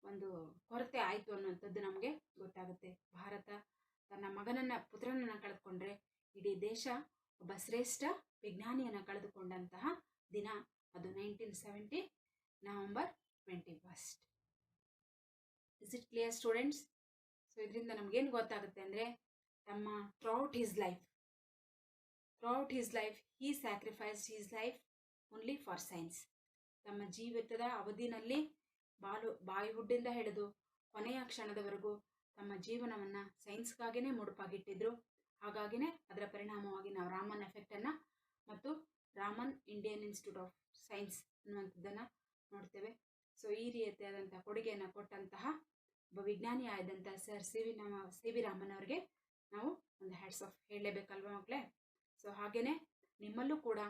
ಒಂದು ಕೊರತೆ ಆಯಿತು ಅನ್ನುವಂಥದ್ದು ನಮಗೆ ಗೊತ್ತಾಗುತ್ತೆ. ಭಾರತ ತನ್ನ ಪುತ್ರನನ್ನು ಕಳೆದುಕೊಂಡ್ರೆ ಇಡೀ ದೇಶ ಒಬ್ಬ ಶ್ರೇಷ್ಠ ವಿಜ್ಞಾನಿಯನ್ನು ಕಳೆದುಕೊಂಡಂತಹ ದಿನ ಅದು 1970 November 21st. Is it clear students? So ಇದರಿಂದ ನಮಗೇನು ಗೊತ್ತಾಗುತ್ತೆ ಅಂದರೆ, ತಮ್ಮ throughout his life Hi sacrificed his life only for science. ತಮ್ಮ ಜೀವಿತದ ಅವಧಿನಲ್ಲಿ ಬಾಯ್ಹುಡ್ಡಿಂದ ಹಿಡಿದು ಕೊನೆಯ ಕ್ಷಣದವರೆಗೂ ತಮ್ಮ ಜೀವನವನ್ನು ಸೈನ್ಸ್ಗಾಗಿಯೇ ಮುಡುಪಾಗಿಟ್ಟಿದ್ರು. ಹಾಗಾಗಿನೇ ಅದರ ಪರಿಣಾಮವಾಗಿ ನಾವು ರಾಮನ್ ಎಫೆಕ್ಟನ್ನು ಮತ್ತು Raman Indian institute of science ಅನ್ನುವಂಥದ್ದನ್ನು ನೋಡ್ತೇವೆ. ಸೊ ಈ ರೀತಿಯಾದಂಥ ಕೊಡುಗೆಯನ್ನು ಕೊಟ್ಟಂತಹ ಒಬ್ಬ ವಿಜ್ಞಾನಿ ಆದಂಥ ಸರ್ ಸಿ ವಿ ರಾಮನ್ ಅವರಿಗೆ ನಾವು ಒಂದು ಹ್ಯಾಟ್ಸ್ ಆಫ್ ಹೇಳಲೇಬೇಕಲ್ವ ಮಕ್ಕಳೇ? ಸೊ ಹಾಗೆಯೇ ನಿಮ್ಮಲ್ಲೂ ಕೂಡ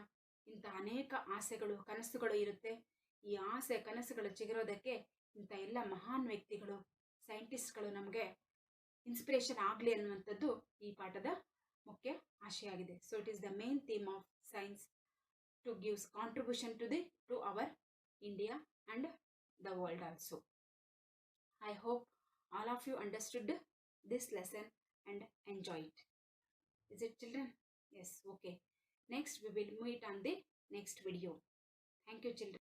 ಇಂಥ ಅನೇಕ ಆಸೆಗಳು, ಕನಸುಗಳು ಇರುತ್ತೆ. ಈ ಆಸೆ ಕನಸುಗಳು ಚಿಗುರೋದಕ್ಕೆ ಇಂಥ ಎಲ್ಲ ಮಹಾನ್ ವ್ಯಕ್ತಿಗಳು, ಸೈಂಟಿಸ್ಟ್ಗಳು ನಮಗೆ ಇನ್ಸ್ಪಿರೇಷನ್ ಆಗಲಿ ಅನ್ನುವಂಥದ್ದು ಈ ಪಾಠದ ಮುಖ್ಯ ಆಶಯ ಆಗಿದೆ. So it is the main theme of science to gives contribution to our India and the world also. I hope all of you understood this lesson and enjoy it. Is it, children? Yes, okay. Next we will meet on the next video. Thank you, children.